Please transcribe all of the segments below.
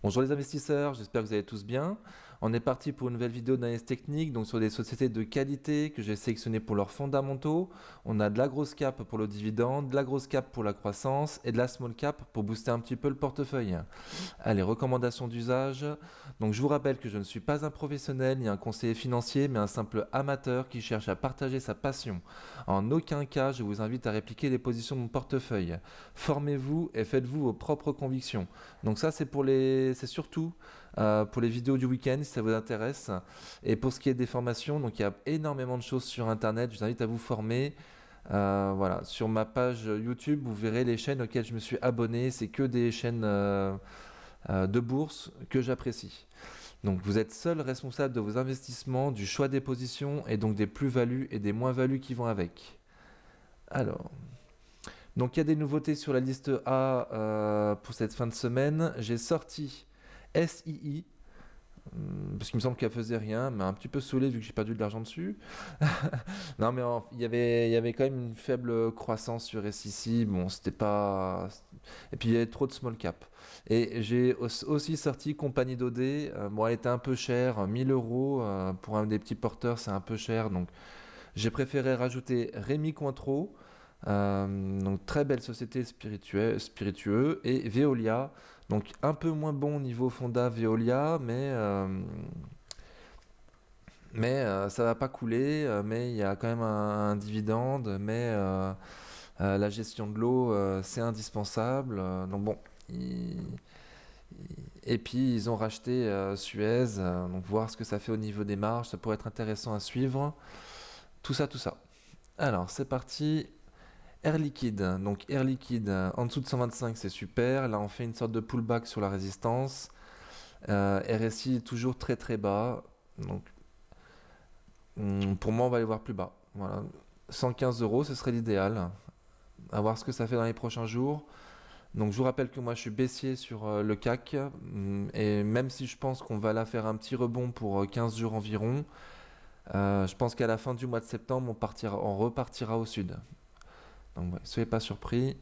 Bonjour les investisseurs, j'espère que vous allez tous bien. On est parti pour une nouvelle vidéo d'analyse technique, donc sur des sociétés de qualité que j'ai sélectionnées pour leurs fondamentaux. On a de la grosse cap pour le dividende, de la grosse cap pour la croissance et de la small cap pour booster un petit peu le portefeuille. Allez, recommandations d'usage. Donc je vous rappelle que je ne suis pas un professionnel ni un conseiller financier, mais un simple amateur qui cherche à partager sa passion. En aucun cas, je vous invite à répliquer les positions de mon portefeuille. Formez-vous et faites-vous vos propres convictions. Donc ça, c'est surtout pour les vidéos du week-end, si ça vous intéresse. Et pour ce qui est des formations, donc il y a énormément de choses sur Internet. Je vous invite à vous former. Voilà, sur ma page YouTube, vous verrez les chaînes auxquelles je me suis abonné. C'est que des chaînes de bourse que j'apprécie. Donc vous êtes seul responsable de vos investissements, du choix des positions et donc des plus-values et des moins-values qui vont avec. Alors, donc il y a des nouveautés sur la liste A pour cette fin de semaine. J'ai sorti SII, parce qu'il me semble qu'elle faisait rien, mais un petit peu saoulé vu que j'ai perdu de l'argent dessus. Non, mais il y avait quand même une faible croissance sur SII. Bon, c'était pas. Et puis il y avait trop de small cap. Et j'ai aussi sorti Compagnie d'OD. Bon, elle était un peu chère, 1000 euros pour un des petits porteurs, c'est un peu cher. Donc j'ai préféré rajouter Rémi Cointreau. Donc très belle société spiritueux et Veolia, donc un peu moins bon niveau Fonda Veolia, mais ça va pas couler, mais il y a quand même un dividende, la gestion de l'eau c'est indispensable, donc bon. Et puis ils ont racheté Suez, donc voir ce que ça fait au niveau des marges, ça pourrait être intéressant à suivre. Tout ça, tout ça. Alors c'est parti. Air Liquide, donc Air Liquide en dessous de 125 c'est super, là on fait une sorte de pullback sur la résistance, RSI toujours très très bas, donc pour moi on va aller voir plus bas, voilà. 115 euros ce serait l'idéal, à voir ce que ça fait dans les prochains jours. Donc je vous rappelle que moi je suis baissier sur le CAC, et même si je pense qu'on va là faire un petit rebond pour 15 jours environ, je pense qu'à la fin du mois de septembre on repartira au sud. Donc ouais, soyez pas surpris.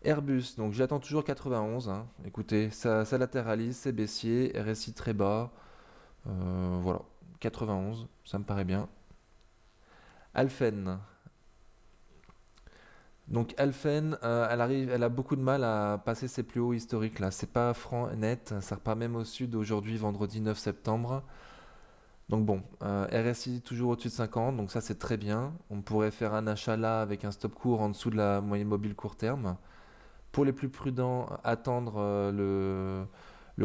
Airbus, donc j'attends toujours 91. Hein. Écoutez, ça latéralise, c'est baissier, RSI très bas. Voilà, 91, ça me paraît bien. Alphen. Donc Alphen, elle a beaucoup de mal à passer ses plus hauts historiques là. C'est pas franc net, ça repart même au sud aujourd'hui, vendredi 9 septembre. Donc bon, RSI toujours au-dessus de 50, donc ça c'est très bien. On pourrait faire un achat là avec un stop court en dessous de la moyenne mobile court terme. Pour les plus prudents, attendre le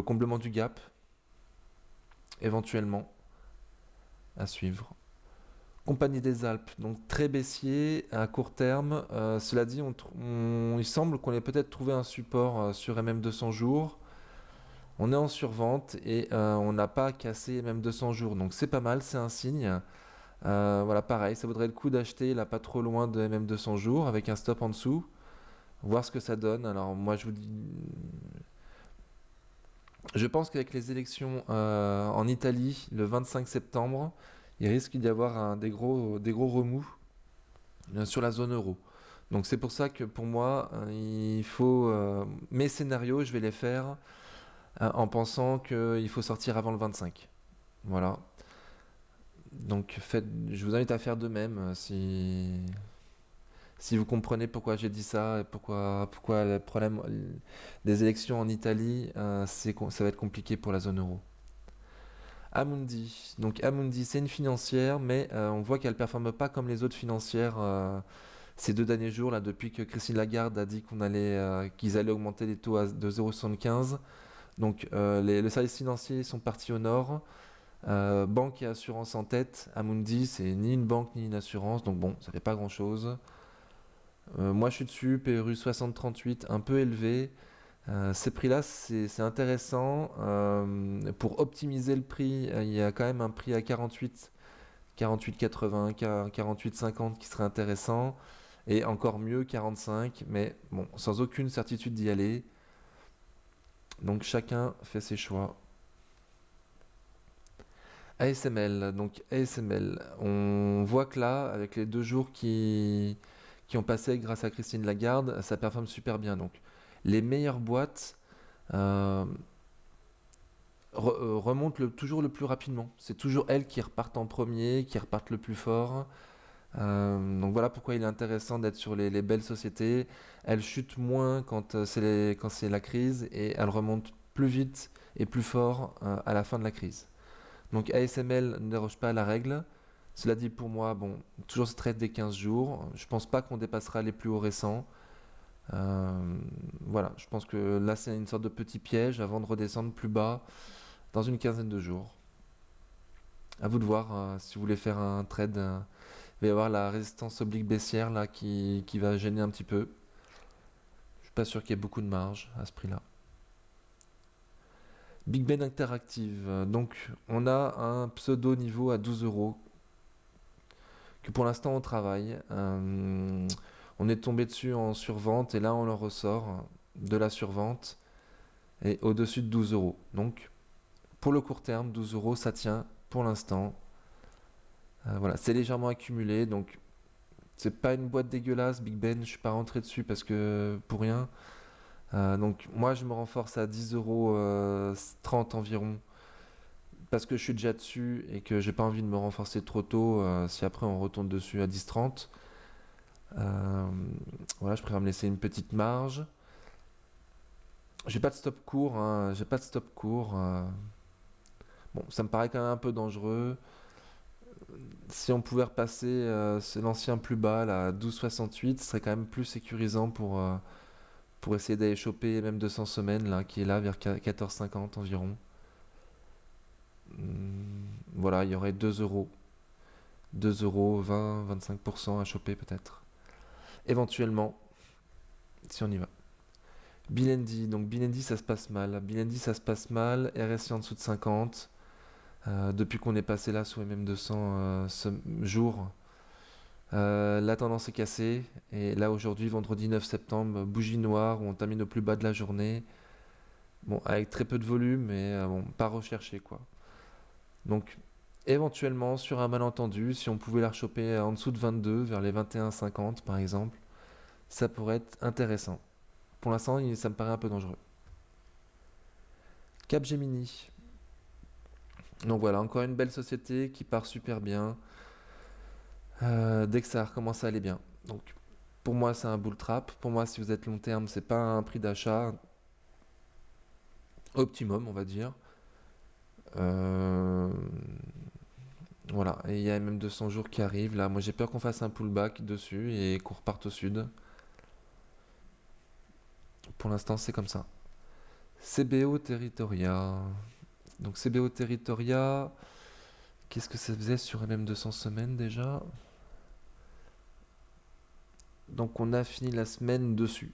comblement du gap, éventuellement, à suivre. Compagnie des Alpes, donc très baissier à court terme. Cela dit, il semble qu'on ait peut-être trouvé un support sur MM200 jours. On est en survente et on n'a pas cassé MM200 jours, donc c'est pas mal, c'est un signe. Voilà, pareil, ça vaudrait le coup d'acheter là pas trop loin de MM200 jours avec un stop en dessous, voir ce que ça donne. Alors moi je vous dis, je pense qu'avec les élections en Italie le 25 septembre, il risque d'y avoir des gros remous sur la zone euro. Donc c'est pour ça que pour moi, il faut mes scénarios, je vais les faire en pensant qu'il faut sortir avant le 25. Voilà. Donc je vous invite à faire de même si vous comprenez pourquoi j'ai dit ça et pourquoi le problème des élections en Italie, ça va être compliqué pour la zone euro. Amundi. Donc Amundi, c'est une financière, mais on voit qu'elle ne performe pas comme les autres financières ces 2 derniers jours, là, depuis que Christine Lagarde a dit qu'ils allaient augmenter les taux de 0,75. Donc les services financiers sont partis au nord. Banque et assurance en tête. Amundi, c'est ni une banque ni une assurance, donc bon, ça fait pas grand-chose. Moi, je suis dessus, PRU 6038, un peu élevé. Ces prix-là, c'est intéressant. Pour optimiser le prix, il y a quand même un prix à 48,80, 48,50 qui serait intéressant. Et encore mieux, 45, mais bon, sans aucune certitude d'y aller. Donc chacun fait ses choix. ASML, donc ASML, on voit que là, avec les 2 jours qui ont passé grâce à Christine Lagarde, ça performe super bien. Donc les meilleures boîtes, euh, remonte toujours le plus rapidement. C'est toujours elles qui repartent en premier, qui repartent le plus fort. Donc voilà pourquoi il est intéressant d'être sur les belles sociétés. Elles chutent moins quand c'est la crise et elles remontent plus vite et plus fort à la fin de la crise. Donc ASML ne déroge pas à la règle. Cela dit, pour moi, bon, toujours ce trade des 15 jours. Je pense pas qu'on dépassera les plus hauts récents. Voilà, je pense que là c'est une sorte de petit piège avant de redescendre plus bas dans une quinzaine de jours. À vous de voir si vous voulez faire un trade. Il va y avoir la résistance oblique baissière là qui va gêner un petit peu. Je suis pas sûr qu'il y ait beaucoup de marge à ce prix-là. Big Ben Interactive. Donc on a un pseudo niveau à 12 euros que pour l'instant on travaille. On est tombé dessus en survente et là on le ressort de la survente et au-dessus de 12 euros. Donc pour le court terme, 12 euros ça tient pour l'instant. Voilà, c'est légèrement accumulé donc c'est pas une boîte dégueulasse. Big Ben, je suis pas rentré dessus parce que pour rien. Donc moi je me renforce à 10 euros 30 environ parce que je suis déjà dessus et que j'ai pas envie de me renforcer trop tôt si après on retourne dessus à 10,30. Voilà, je préfère me laisser une petite marge. J'ai pas de stop court, hein, j'ai pas de stop court. Bon, ça me paraît quand même un peu dangereux. Si on pouvait repasser l'ancien plus bas, là, à 12,68, ce serait quand même plus sécurisant pour essayer d'aller choper même 200 semaines, là, qui est là vers 14,50 environ. Voilà, il y aurait 2 euros. 2 euros, 20, 25% à choper peut-être. Éventuellement, si on y va. Bilendi, donc Bilendi ça se passe mal. Bilendi ça se passe mal, RSI en dessous de 50. Depuis qu'on est passé là sous MM200 ce jour, la tendance est cassée. Et là aujourd'hui, vendredi 9 septembre, bougie noire où on termine au plus bas de la journée. Bon, avec très peu de volume, mais bon, pas recherché quoi. Donc éventuellement sur un malentendu, si on pouvait la rechoper en dessous de 22, vers les 21,50 par exemple, ça pourrait être intéressant. Pour l'instant, ça me paraît un peu dangereux. Capgemini. Donc voilà, encore une belle société qui part super bien dès que ça recommence à aller bien. Donc pour moi, c'est un bull trap. Pour moi, si vous êtes long terme, c'est pas un prix d'achat optimum, on va dire. Euh, voilà, et il y a même 200 jours qui arrivent là. Moi, j'ai peur qu'on fasse un pullback dessus et qu'on reparte au sud. Pour l'instant, c'est comme ça. CBO Territoria. Donc CBO Territoria, qu'est-ce que ça faisait sur MM200 semaines déjà? Donc on a fini la semaine dessus,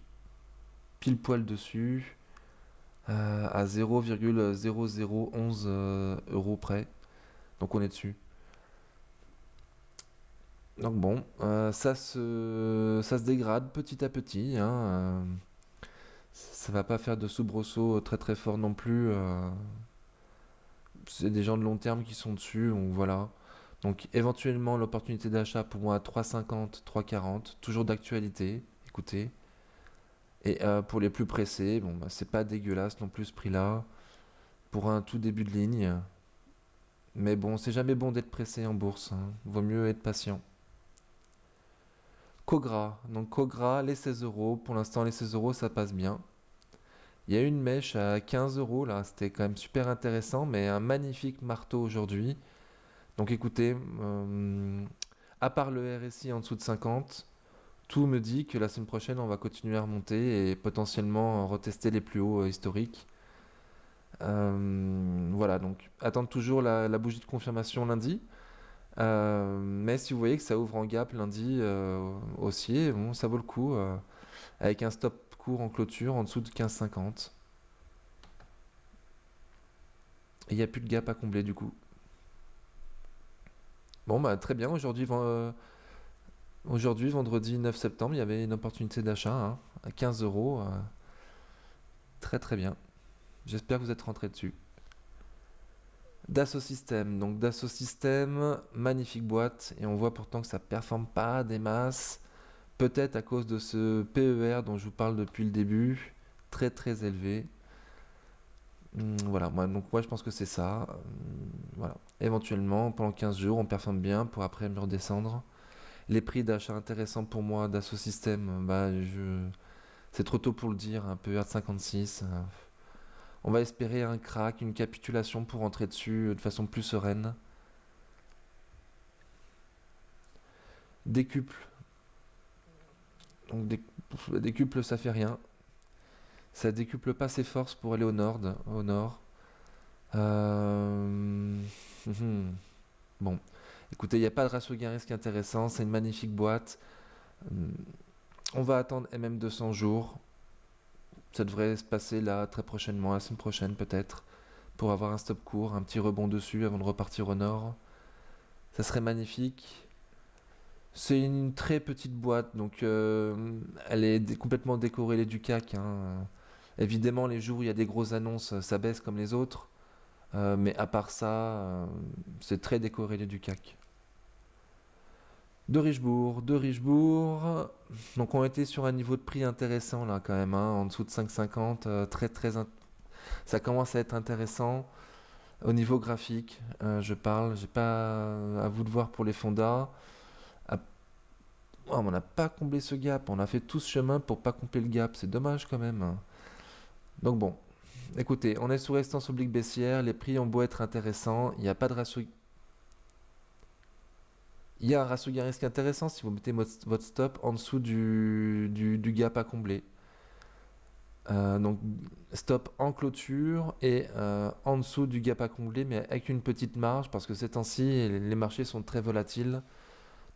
pile poil dessus, à 0,0011 euros près. Donc on est dessus. Donc bon, ça se dégrade petit à petit, hein, ça va pas faire de soubresaut très très fort non plus. C'est des gens de long terme qui sont dessus, donc voilà. Donc éventuellement l'opportunité d'achat pour moi à 3,50, 3,40, toujours d'actualité, écoutez. Et pour les plus pressés, bon, bah, c'est pas dégueulasse non plus ce prix-là. Pour un tout début de ligne. Mais bon, c'est jamais bon d'être pressé en bourse, hein. Vaut mieux être patient. Cogra. Donc Cogra, les 16 euros. Pour l'instant, les 16 euros, ça passe bien. Il y a une mèche à 15 euros là. C'était quand même super intéressant. Mais un magnifique marteau aujourd'hui. Donc écoutez, à part le RSI en dessous de 50, tout me dit que la semaine prochaine, on va continuer à remonter et potentiellement retester les plus hauts historiques. Voilà, donc attendre toujours la bougie de confirmation lundi. Mais si vous voyez que ça ouvre en gap lundi haussier, bon, ça vaut le coup avec un stop court en clôture en dessous de 15,50. Et il n'y a plus de gap à combler du coup. Bon, bah très bien, aujourd'hui, vendredi 9 septembre, il y avait une opportunité d'achat hein, à 15 euros. Très très bien. J'espère que vous êtes rentré dessus. Dassault Systèmes. Donc Dassault Systèmes, magnifique boîte. Et on voit pourtant que ça performe pas des masses. Peut-être à cause de ce PER dont je vous parle depuis le début. Très très élevé. Voilà, moi je pense que c'est ça. Voilà. Éventuellement, pendant 15 jours, on performe bien pour après me redescendre. Les prix d'achat intéressants pour moi d'Asso System, c'est trop tôt pour le dire, un peu R56. On va espérer un crack, une capitulation pour rentrer dessus de façon plus sereine. Décuple. Donc décuple, ça fait rien. Ça décuple pas ses forces pour aller au nord. Au nord. Euh, Bon, écoutez, il n'y a pas de ratio gain risque intéressant, c'est une magnifique boîte. Hum, On va attendre MM 200 jours. Ça devrait se passer là très prochainement, la semaine prochaine peut-être, pour avoir un stop court, un petit rebond dessus avant de repartir au nord. Ça serait magnifique. C'est une très petite boîte, donc elle est complètement décorrélée du CAC, hein. Évidemment, les jours où il y a des grosses annonces, ça baisse comme les autres. Mais à part ça, c'est très décorrélé du CAC. De Richebourg. Donc on était sur un niveau de prix intéressant là quand même, hein, en dessous de 5,50, ça commence à être intéressant. Au niveau graphique, je parle, j'ai pas à vous de voir pour les fondas. Ah, oh, on n'a pas comblé ce gap, on a fait tout ce chemin pour pas combler le gap, c'est dommage quand même. Donc bon, écoutez, on est sous résistance oblique baissière, les prix ont beau être intéressants, il n'y a pas de ratio. Il y a un ratio gain risque intéressant si vous mettez votre stop en dessous du gap à combler. Donc stop en clôture et en dessous du gap à combler, mais avec une petite marge parce que ces temps-ci, les marchés sont très volatiles.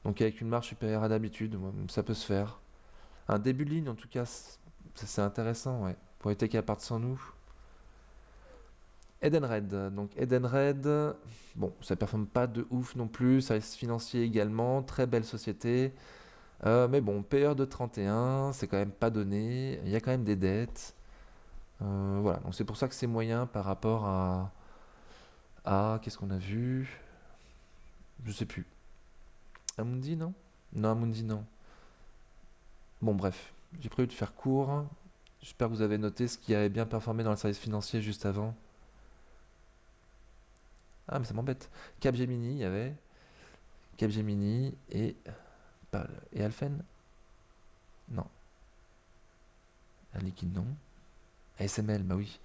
Donc avec une marge supérieure à d'habitude, ça peut se faire. Un début de ligne, en tout cas, c'est intéressant, ouais. Pour éviter qu'elle parte sans nous. Edenred. Donc Edenred, bon, ça performe pas de ouf non plus. Service financier également, très belle société. Mais bon, payeur de 31, c'est quand même pas donné. Il y a quand même des dettes. Voilà, donc c'est pour ça que c'est moyen par rapport qu'est-ce qu'on a vu? Je sais plus. Amundi, non? Non, Amundi, non. Bon, bref, j'ai prévu de faire court. J'espère que vous avez noté ce qui avait bien performé dans le service financier juste avant. Ah, mais ça m'embête. Capgemini, il y avait. Capgemini et. Et Alphen? Non. Air Liquide, non. ASML, bah oui.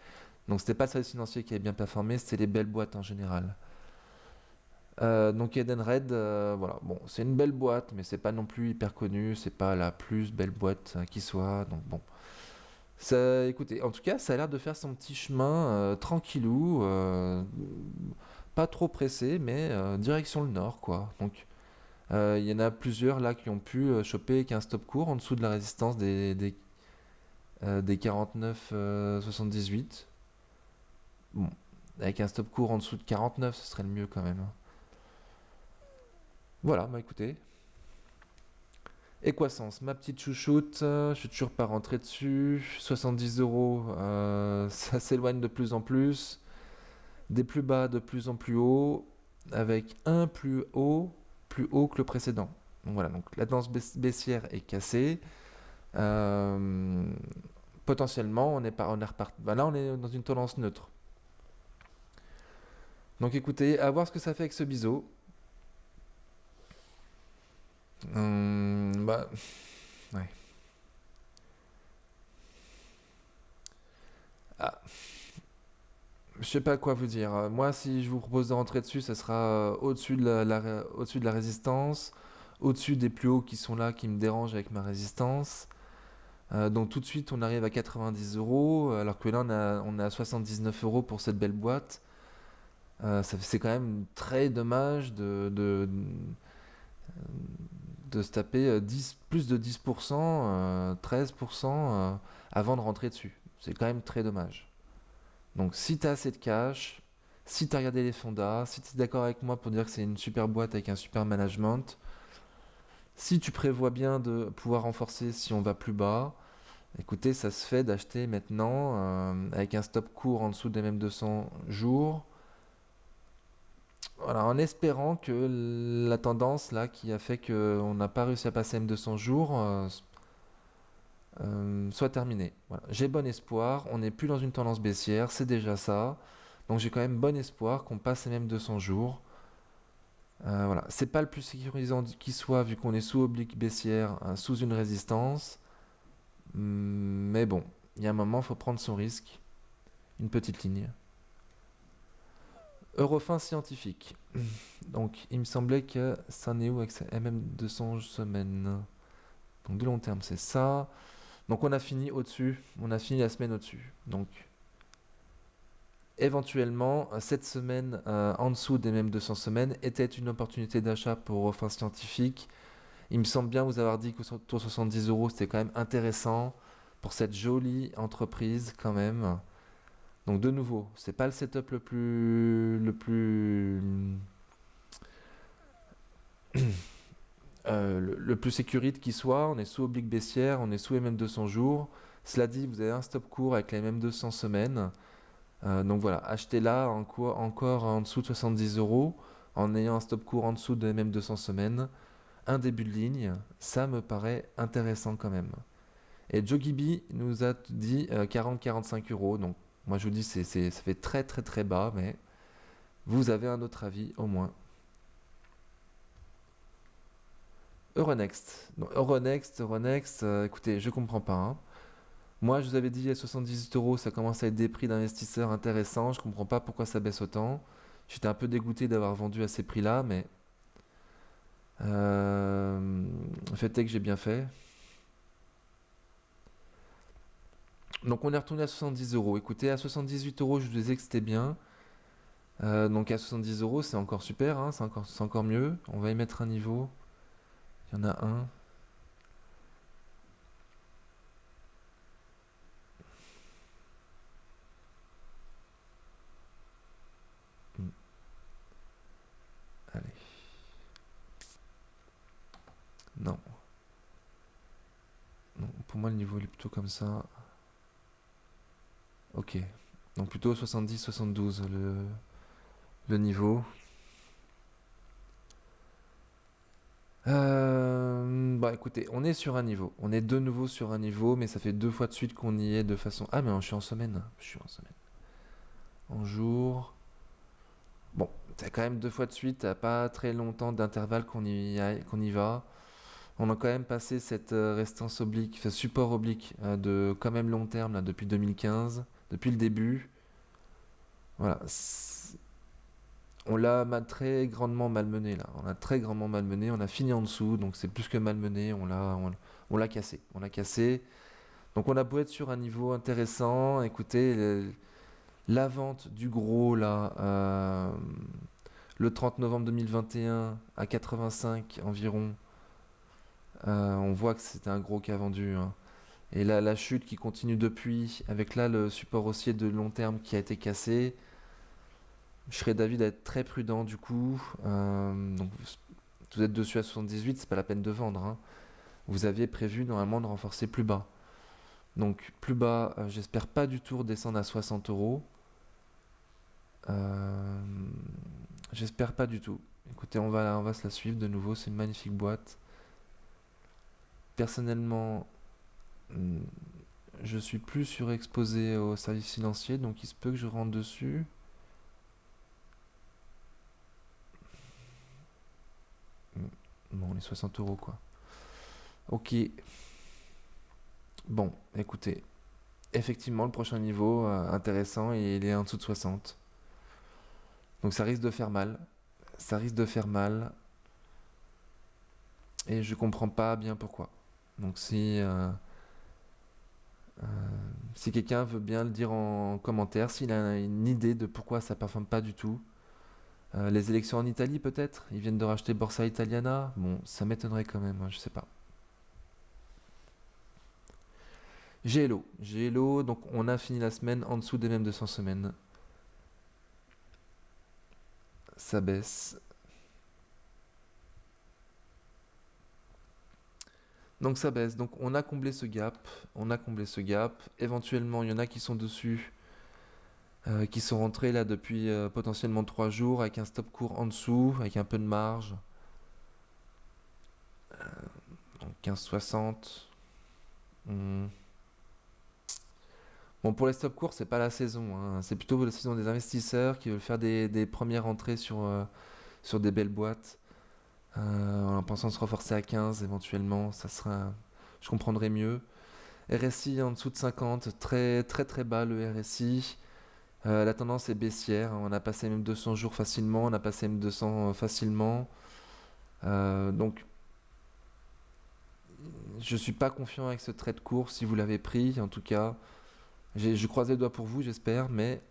Donc c'était pas le service financier qui avait bien performé, c'était les belles boîtes en général. Donc Edenred, voilà, bon, c'est une belle boîte, mais c'est pas non plus hyper connu, c'est pas la plus belle boîte qui soit, donc bon. Ça, écoutez, en tout cas, ça a l'air de faire son petit chemin tranquillou, pas trop pressé, mais direction le nord, quoi. Donc il y en a plusieurs là qui ont pu choper qu'un stop court en dessous de la résistance des 49,78. Bon, avec un stop court en dessous de 49, ce serait le mieux quand même, hein. Voilà, bah écoutez. Equasens, ma petite chouchoute, je suis toujours pas rentré dessus. 70 euros, ça s'éloigne de plus en plus. Des plus bas de plus en plus haut, avec un plus haut que le précédent. Donc voilà, donc la tendance baissière est cassée. Euh, Potentiellement, on est reparti. Bah là, on est dans une tendance neutre. Donc écoutez, à voir ce que ça fait avec ce biseau. Bah, ouais. Ah, je sais pas quoi vous dire. Moi, si je vous propose de rentrer dessus, ça sera au-dessus de au-dessus de la résistance, au-dessus des plus hauts qui sont là, qui me dérangent avec ma résistance. Donc tout de suite, on arrive à 90 euros, alors que là, on est à 79 euros pour cette belle boîte. C'est quand même très dommage de se taper 10, plus de 10%, 13% avant de rentrer dessus. C'est quand même très dommage. Donc si tu as assez de cash, si tu as regardé les fondas, si tu es d'accord avec moi pour dire que c'est une super boîte avec un super management, si tu prévois bien de pouvoir renforcer si on va plus bas, écoutez, ça se fait d'acheter maintenant avec un stop court en dessous des mêmes 200 jours. Voilà, en espérant que la tendance là qui a fait qu'on n'a pas réussi à passer M200 jours soit terminée. Voilà. J'ai bon espoir, on n'est plus dans une tendance baissière, c'est déjà ça. Donc j'ai quand même bon espoir qu'on passe les mêmes 200 jours. Voilà, c'est pas le plus sécurisant qui soit vu qu'on est sous oblique baissière, sous une résistance. Mais bon, il y a un moment, il faut prendre son risque. Une petite ligne. Eurofin scientifique. Donc il me semblait que ça en est où avec ça MM200 semaines. Donc de long terme, c'est ça. Donc on a fini au-dessus, on a fini la semaine au-dessus. Donc éventuellement, cette semaine en dessous des mêmes 200 semaines était une opportunité d'achat pour Eurofin scientifique. Il me semble bien vous avoir dit qu'autour de 70 euros, c'était quand même intéressant pour cette jolie entreprise quand même. Donc de nouveau, c'est pas le setup le plus sécurite qui soit. On est sous oblique baissière, on est sous MM 200 jours. Cela dit, vous avez un stop court avec les MM 200 semaines. Donc voilà, achetez là encore en dessous de 70 euros en ayant un stop court en dessous de MM 200 semaines. Un début de ligne, ça me paraît intéressant quand même. Et Jogibi nous a dit 40-45 euros. Donc moi je vous dis, ça fait très très très bas, mais vous avez un autre avis au moins. Euronext. Donc, Euronext, écoutez, je comprends pas, hein. Moi, je vous avais dit à 78 euros, ça commence à être des prix d'investisseurs intéressants. Je comprends pas pourquoi ça baisse autant. J'étais un peu dégoûté d'avoir vendu à ces prix-là, mais le fait est que j'ai bien fait. Donc on est retourné à 70 euros. Écoutez, à 78 euros, je vous disais que c'était bien. Donc à 70 euros, c'est encore super, hein, c'est encore mieux. On va y mettre un niveau. Il y en a un. Hmm, allez. Non. Non, pour moi, le niveau il est plutôt comme ça. Ok. Donc plutôt 70-72 le niveau. Bah écoutez, on est sur un niveau. On est de nouveau sur un niveau, mais ça fait deux fois de suite qu'on y est de façon. Ah mais je suis en semaine. Je suis en semaine. En jour. Bon, c'est quand même deux fois de suite, pas très longtemps d'intervalle qu'on y va. On a quand même passé cette restance oblique, enfin support oblique de quand même long terme là, depuis 2015, depuis le début. Voilà, on l'a très grandement malmené là. On l'a très grandement malmené. On a fini en dessous, donc c'est plus que malmené. On l'a cassé. On l'a cassé. Donc on a beau être sur un niveau intéressant. Écoutez, la vente du gros là, le 30 novembre 2021 à 85 environ. On voit que c'était un gros qui a vendu, hein. Et là, la chute qui continue depuis, avec là le support haussier de long terme qui a été cassé. Je serais d'avis d'être très prudent du coup. Donc vous êtes dessus à 78, c'est pas la peine de vendre, hein. Vous aviez prévu normalement de renforcer plus bas. Donc plus bas, j'espère pas du tout redescendre à 60 euros. Euh, J'espère pas du tout. Écoutez, on va se la suivre de nouveau. C'est une magnifique boîte. Personnellement, hmm, je suis plus surexposé au service financier, donc il se peut que je rentre dessus. Hmm, bon, les 60 euros quoi. Ok. Bon, écoutez. Effectivement, le prochain niveau intéressant, il est en dessous de 60. Donc ça risque de faire mal. Ça risque de faire mal. Et je comprends pas bien pourquoi. Donc si quelqu'un veut bien le dire en commentaire, s'il a une idée de pourquoi ça performe pas du tout. Les élections en Italie peut-être. Ils viennent de racheter Borsa Italiana. Bon, ça m'étonnerait quand même, hein, je sais pas. GLO, donc on a fini la semaine en dessous des mêmes 200 semaines. Ça baisse. Donc ça baisse. Donc on a comblé ce gap. On a comblé ce gap. Éventuellement, il y en a qui sont dessus, qui sont rentrés là depuis potentiellement 3 jours avec un stop court en dessous, avec un peu de marge. Donc 15,60. Hmm. Bon, pour les stop courts, c'est pas la saison, hein. C'est plutôt la saison des investisseurs qui veulent faire des premières entrées sur des belles boîtes. En pensant se renforcer à 15 éventuellement, je comprendrais mieux. RSI en dessous de 50, très très très bas le RSI. La tendance est baissière, hein. On a passé même 200 jours facilement, on a passé même 200 facilement. Donc je suis pas confiant avec ce trade court si vous l'avez pris en tout cas. Je croise les doigts pour vous, j'espère, mais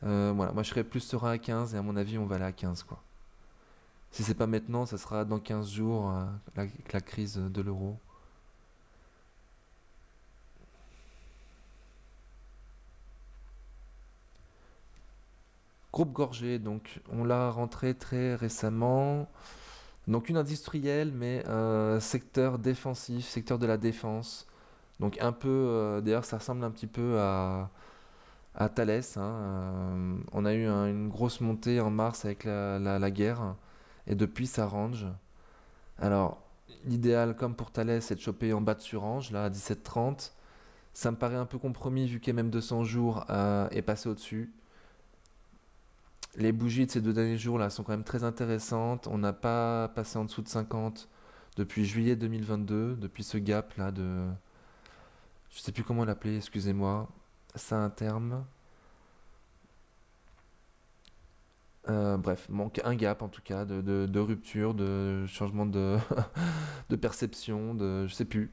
voilà, moi je serais plus serein à 15 et à mon avis on va aller à 15 quoi. Si c'est pas maintenant, ça sera dans 15 jours avec la crise de l'euro. Groupe Gorgé, donc on l'a rentré très récemment. Donc une industrielle, mais secteur défensif, secteur de la défense. Donc un peu, d'ailleurs ça ressemble un petit peu à Thales, hein. On a eu une grosse montée en mars avec la guerre, et depuis ça range. Alors l'idéal comme pour Thales c'est de choper en bas de surrange, là à 17,30. Ça me paraît un peu compromis vu qu'MM 200 jours est passé au-dessus. Les bougies de ces 2 derniers jours là sont quand même très intéressantes. On n'a pas passé en dessous de 50 depuis juillet 2022, depuis ce gap là de. Je sais plus comment l'appeler, excusez-moi. Ça a un terme. Bref, manque un gap en tout cas de rupture, de changement de perception, je sais plus.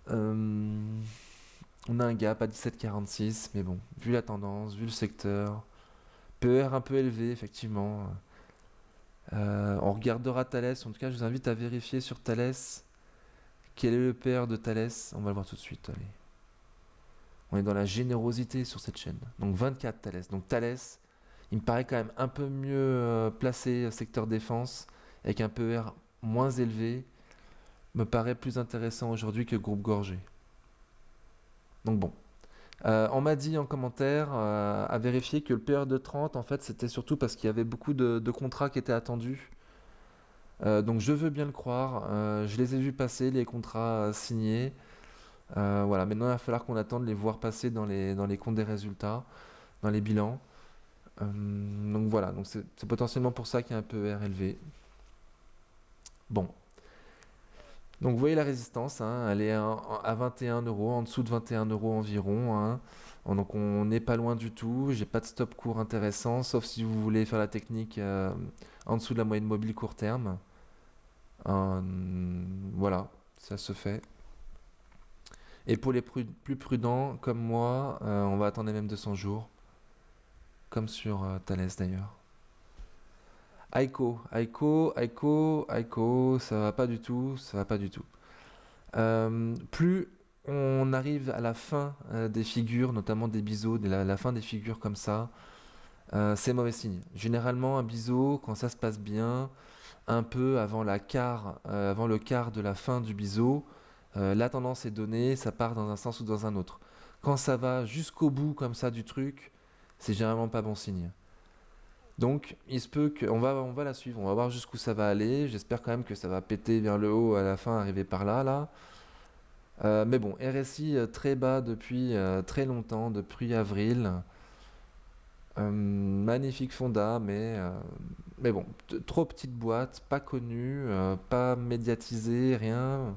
Euh, on a un gap à 17,46, mais bon, vu la tendance, vu le secteur, PER un peu élevé effectivement. On regardera Thales, en tout cas je vous invite à vérifier sur Thales quel est le PR de Thales. On va le voir tout de suite, allez. On est dans la générosité sur cette chaîne. Donc 24 Thales. Donc Thales, il me paraît quand même un peu mieux placé secteur défense, avec un PR moins élevé, me paraît plus intéressant aujourd'hui que Groupe Gorgé. Donc bon. On m'a dit en commentaire à vérifier que le PR de 30, en fait, c'était surtout parce qu'il y avait beaucoup de contrats qui étaient attendus. Donc je veux bien le croire. Je les ai vus passer, les contrats signés. Voilà, maintenant il va falloir qu'on attende de les voir passer dans les comptes des résultats, dans les bilans. Donc voilà, donc c'est potentiellement pour ça qu'il y a un peu R élevé. Bon, donc vous voyez la résistance, hein, elle est à 21 euros, en dessous de 21 euros environ, hein. Donc on n'est pas loin du tout. J'ai pas de stop court intéressant, sauf si vous voulez faire la technique en dessous de la moyenne mobile court terme. Euh, voilà, ça se fait. Et pour les plus prudents comme moi, on va attendre même 200 jours, comme sur Thales d'ailleurs. Aiko, ça va pas du tout, ça va pas du tout. Plus on arrive à la fin des figures, notamment des biseaux, la fin des figures comme ça, c'est mauvais signe. Généralement, un biseau, quand ça se passe bien, un peu avant le quart de la fin du biseau, la tendance est donnée, ça part dans un sens ou dans un autre. Quand ça va jusqu'au bout comme ça du truc, c'est généralement pas bon signe. Donc, il se peut on va la suivre, on va voir jusqu'où ça va aller. J'espère quand même que ça va péter vers le haut à la fin, arriver par là, là. Mais bon, RSI très bas depuis très longtemps, depuis avril. Magnifique fonda, mais bon, trop petite boîte, pas connue, pas médiatisée, rien.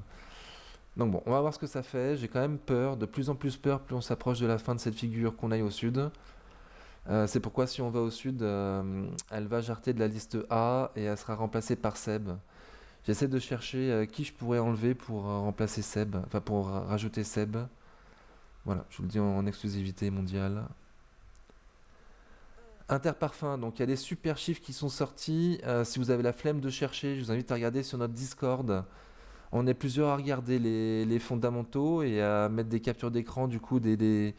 Donc bon, on va voir ce que ça fait. J'ai quand même peur, de plus en plus peur, plus on s'approche de la fin de cette figure qu'on aille au sud. C'est pourquoi si on va au sud, elle va jarter de la liste A et elle sera remplacée par Seb. J'essaie de chercher qui je pourrais enlever pour remplacer Seb, enfin pour rajouter Seb. Voilà, je vous le dis en exclusivité mondiale. Interparfum, donc il y a des super chiffres qui sont sortis. Si vous avez la flemme de chercher, je vous invite à regarder sur notre Discord. On est plusieurs à regarder les fondamentaux et à mettre des captures d'écran du coup des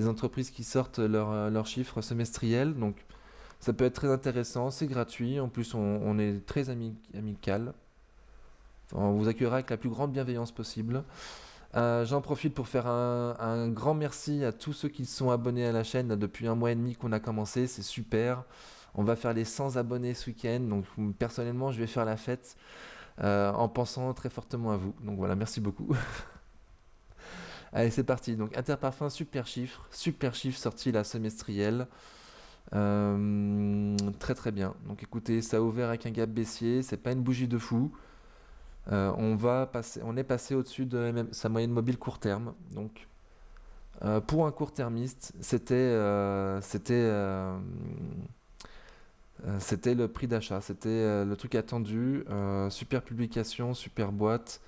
entreprises qui sortent leurs chiffres semestriels. Donc ça peut être très intéressant, c'est gratuit. En plus, on est très amical. On vous accueillera avec la plus grande bienveillance possible. J'en profite pour faire un grand merci à tous ceux qui sont abonnés à la chaîne depuis un mois et demi qu'on a commencé. C'est super. On va faire les 100 abonnés ce week-end. Donc personnellement, je vais faire la fête en pensant très fortement à vous. Donc voilà, merci beaucoup. Allez, c'est parti. Donc, Interparfum, super chiffre sorti la semestrielle. Très très bien. Donc, écoutez, ça a ouvert avec un gap baissier. C'est pas une bougie de fou. On est passé au-dessus de sa moyenne mobile court terme. Donc, pour un court-termiste, c'était le prix d'achat, c'était le truc attendu, super publication, super boîte,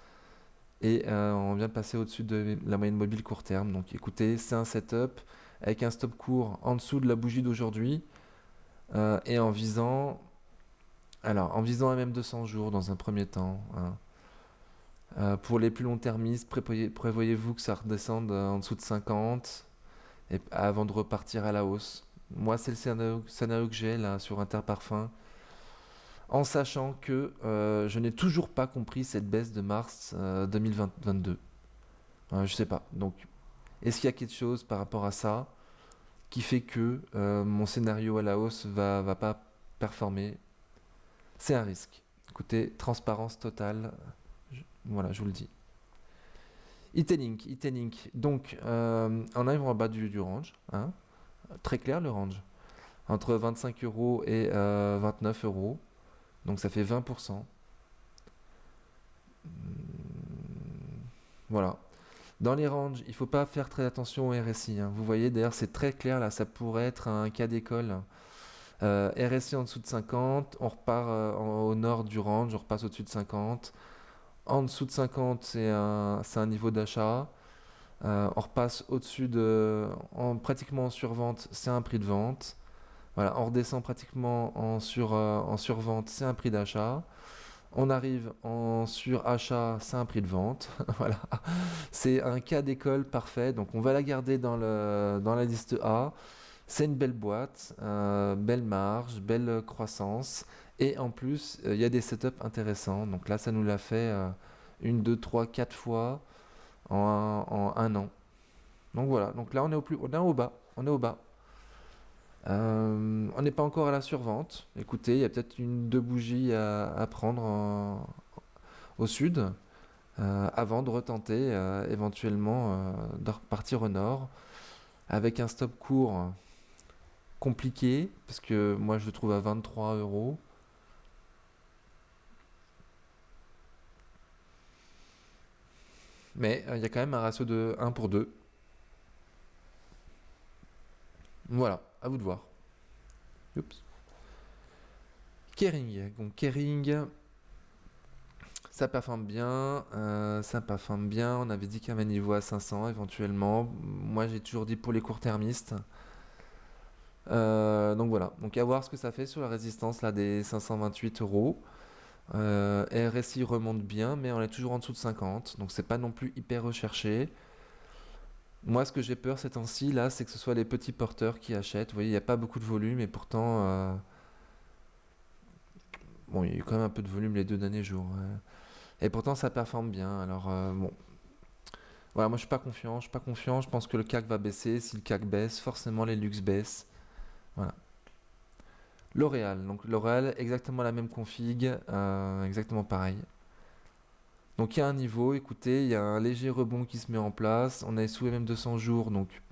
et on vient de passer au-dessus de la moyenne mobile court terme. Donc écoutez, c'est un setup avec un stop court en dessous de la bougie d'aujourd'hui, et en visant un même 200 jours dans un premier temps, hein. Pour les plus long-termistes, prévoyez-vous que ça redescende en dessous de 50 avant de repartir à la hausse. Moi, c'est le scénario que j'ai là sur Interparfum, en sachant que je n'ai toujours pas compris cette baisse de mars 2022. Je sais pas. Donc, est-ce qu'il y a quelque chose par rapport à ça qui fait que mon scénario à la hausse va pas performer? C'est un risque. Écoutez, transparence totale. Voilà, je vous le dis. E-Link. Donc, on arrive en bas du range, hein. Très clair le range. Entre 25 euros et 29 euros. Donc ça fait 20%. Voilà. Dans les ranges, il ne faut pas faire très attention au RSI, hein. Vous voyez, d'ailleurs, c'est très clair là, ça pourrait être un cas d'école. RSI en dessous de 50, on repart au nord du range, on repasse au-dessus de 50. En dessous de 50, c'est un niveau d'achat. On repasse au-dessus pratiquement en survente, c'est un prix de vente. Voilà, on redescend pratiquement en survente, c'est un prix d'achat. On arrive en surachat, c'est un prix de vente. Voilà, c'est un cas d'école parfait. Donc on va la garder dans la liste A. C'est une belle boîte, belle marge, belle croissance. Et en plus, il y a des setups intéressants. Donc là, ça nous l'a fait une, deux, trois, quatre fois en un an. Donc voilà, donc là on est au bas. On est au bas. On n'est pas encore à la survente. Écoutez, il y a peut-être deux bougies à prendre au sud avant de retenter éventuellement de repartir au nord avec un stop court compliqué parce que moi je le trouve à 23 euros. Mais il y a quand même un ratio de 1 pour 2. Voilà, à vous de voir. Oups. Kering. Donc Kering, ça performe bien. On avait dit qu'il y avait un niveau à 500 éventuellement. Moi, j'ai toujours dit pour les court-termistes. Donc voilà. Donc à voir ce que ça fait sur la résistance là des 528 euros. RSI remonte bien, mais on est toujours en dessous de 50. Donc c'est pas non plus hyper recherché. Moi, ce que j'ai peur ces temps-ci là, c'est que ce soit les petits porteurs qui achètent. Vous voyez, il n'y a pas beaucoup de volume et pourtant, bon, il y a eu quand même un peu de volume les deux derniers jours. Et pourtant, ça performe bien. Alors, bon, voilà, moi je suis pas confiant. Je suis pas confiant. Je pense que le CAC va baisser. Si le CAC baisse, forcément les luxe baissent. Voilà. L'Oréal. Donc L'Oréal, exactement la même config, exactement pareil. Donc il y a un niveau. Écoutez, il y a un léger rebond qui se met en place. On est sous les mêmes 200 jours, donc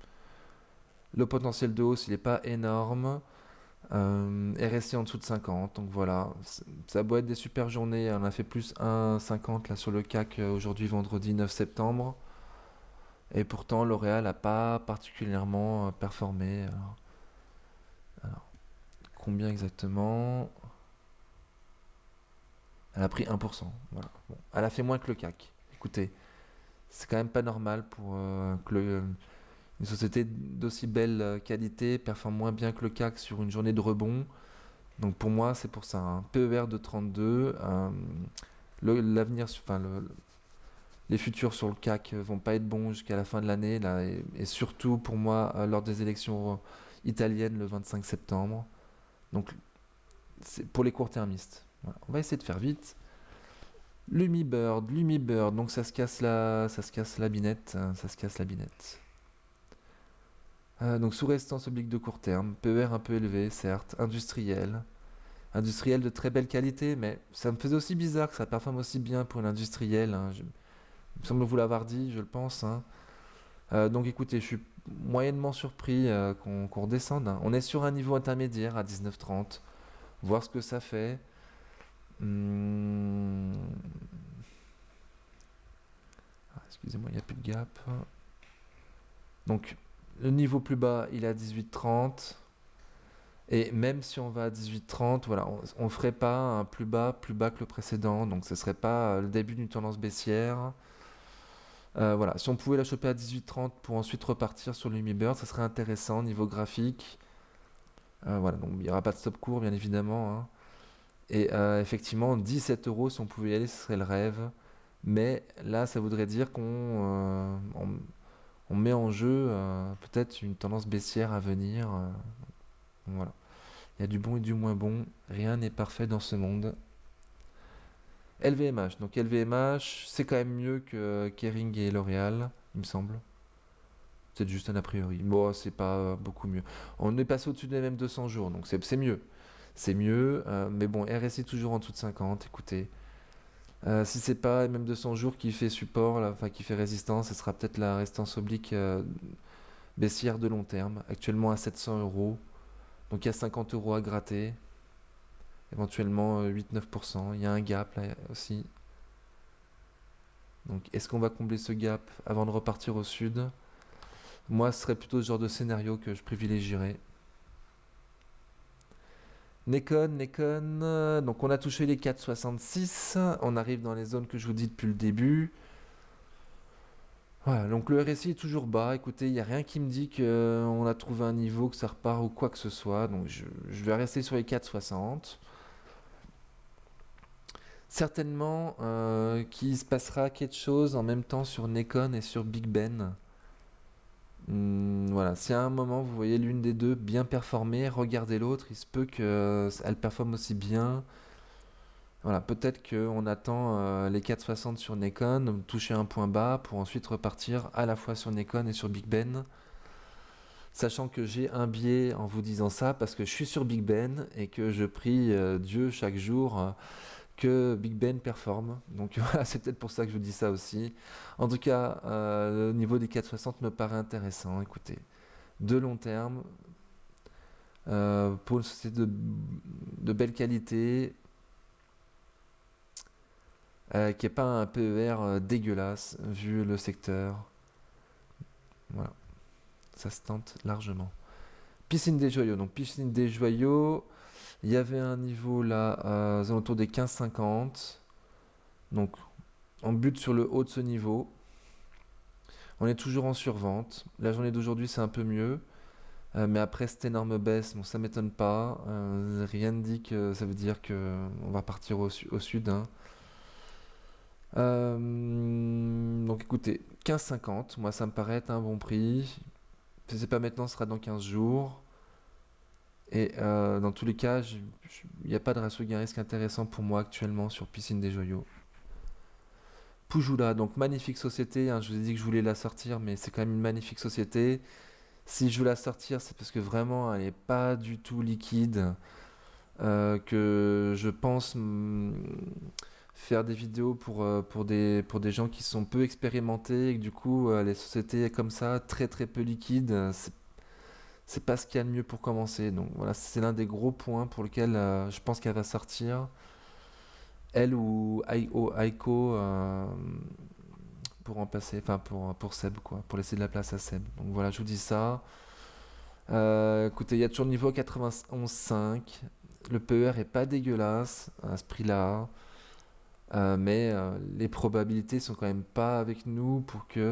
le potentiel de hausse il n'est pas énorme. RSI en dessous de 50. Donc voilà, ça doit être des super journées. On a fait plus 1,50 là sur le CAC aujourd'hui, vendredi 9 septembre. Et pourtant, L'Oréal n'a pas particulièrement performé. Alors, combien exactement? Elle a pris 1%. Voilà. Bon, elle a fait moins que le CAC. Écoutez, c'est quand même pas normal pour une société d'aussi belle qualité performe moins bien que le CAC sur une journée de rebond. Donc pour moi, c'est pour ça, hein. PER de 32. L'avenir, enfin, les futurs sur le CAC vont pas être bons jusqu'à la fin de l'année là, et surtout pour moi lors des élections italiennes le 25 septembre. Donc c'est pour les court-termistes. Voilà. On va essayer de faire vite. Lumibird, donc ça se casse la binette, hein, ça se casse la binette. Donc sous résistance oblique de court terme, PER un peu élevé, certes, industriel de très belle qualité, mais ça me faisait aussi bizarre que ça performe aussi bien pour l'industriel, hein. Il me semble vous l'avoir dit, je le pense, hein. Donc écoutez, je suis moyennement surpris qu'on redescende, hein. On est sur un niveau intermédiaire à 19,30. Voir ce que ça fait. Hmm. Ah, excusez-moi, il n'y a plus de gap. Donc le niveau plus bas, il est à 18,30. Et même si on va à 18,30, voilà, on ne ferait pas un plus bas que le précédent. Donc ce ne serait pas le début d'une tendance baissière. Voilà, si on pouvait la choper à 18,30 pour ensuite repartir sur le Lumibird, ça serait intéressant niveau graphique. Voilà, donc il n'y aura pas de stop court, bien évidemment, hein. Et effectivement, 17 euros, si on pouvait y aller, ce serait le rêve. Mais là, ça voudrait dire on met en jeu peut-être une tendance baissière à venir. Voilà. Il y a du bon et du moins bon. Rien n'est parfait dans ce monde. LVMH. Donc LVMH, c'est quand même mieux que Kering et L'Oréal, il me semble. C'est juste un a priori. Bon, c'est pas beaucoup mieux. On est passé au-dessus des mêmes 200 jours, donc c'est mieux. C'est mieux, mais bon, RSI toujours en dessous de 50, écoutez. Si c'est pas même 200 jours qui fait support, là, enfin qui fait résistance, ce sera peut-être la résistance oblique baissière de long terme, actuellement à 700 euros. Donc il y a 50 euros à gratter, éventuellement 8-9%. Il y a un gap là aussi. Donc est-ce qu'on va combler ce gap avant de repartir au sud? Moi, ce serait plutôt ce genre de scénario que je privilégierais. Nekon, donc on a touché les 4,66, on arrive dans les zones que je vous dis depuis le début. Voilà, donc le RSI est toujours bas, écoutez, il n'y a rien qui me dit qu'on a trouvé un niveau, que ça repart ou quoi que ce soit, donc je vais rester sur les 4,60. Certainement qu'il se passera quelque chose en même temps sur Nekon et sur Big Ben. Voilà, si à un moment vous voyez l'une des deux bien performer, regardez l'autre, il se peut qu'elle performe aussi bien. Voilà, peut-être qu'on attend les 4,60 sur Nekon, toucher un point bas pour ensuite repartir à la fois sur Nekon et sur Big Ben. Sachant que j'ai un biais en vous disant ça parce que je suis sur Big Ben et que je prie Dieu chaque jour que Big Ben performe. Donc voilà, c'est peut-être pour ça que je vous dis ça aussi. En tout cas, le niveau des 4,60 me paraît intéressant. Écoutez, de long terme, pour une société de belle qualité, qui n'est pas un PER dégueulasse vu le secteur. Voilà, ça se tente largement. Piscine des Joyaux. Donc Piscine des Joyaux, il y avait un niveau là aux alentours des 15,50. Donc on bute sur le haut de ce niveau. On est toujours en survente. La journée d'aujourd'hui c'est un peu mieux. Mais après cette énorme baisse, bon, ça m'étonne pas. Rien ne dit que ça veut dire qu'on va partir au sud, hein. Donc écoutez, 15,50, moi ça me paraît être un bon prix. Si c'est pas maintenant, ce sera dans 15 jours. Et dans tous les cas, il n'y a pas de ratio gain risque intéressant pour moi actuellement sur Piscine des Joyaux. Pujula, donc magnifique société, hein, je vous ai dit que je voulais la sortir, mais c'est quand même une magnifique société. Si je veux la sortir, c'est parce que vraiment elle n'est pas du tout liquide. Que je pense faire des vidéos pour des gens qui sont peu expérimentés et que du coup les sociétés comme ça, très très peu liquides, c'est pas ce qu'il y a de mieux pour commencer. Donc voilà, c'est l'un des gros points pour lequel je pense qu'elle va sortir. Elle ou Aiko pour remplacer, enfin pour Seb quoi, pour laisser de la place à Seb. Donc voilà, je vous dis ça. Écoutez, il y a toujours le niveau 91,5. Le PER est pas dégueulasse à ce prix-là. Mais les probabilités sont quand même pas avec nous pour qu'à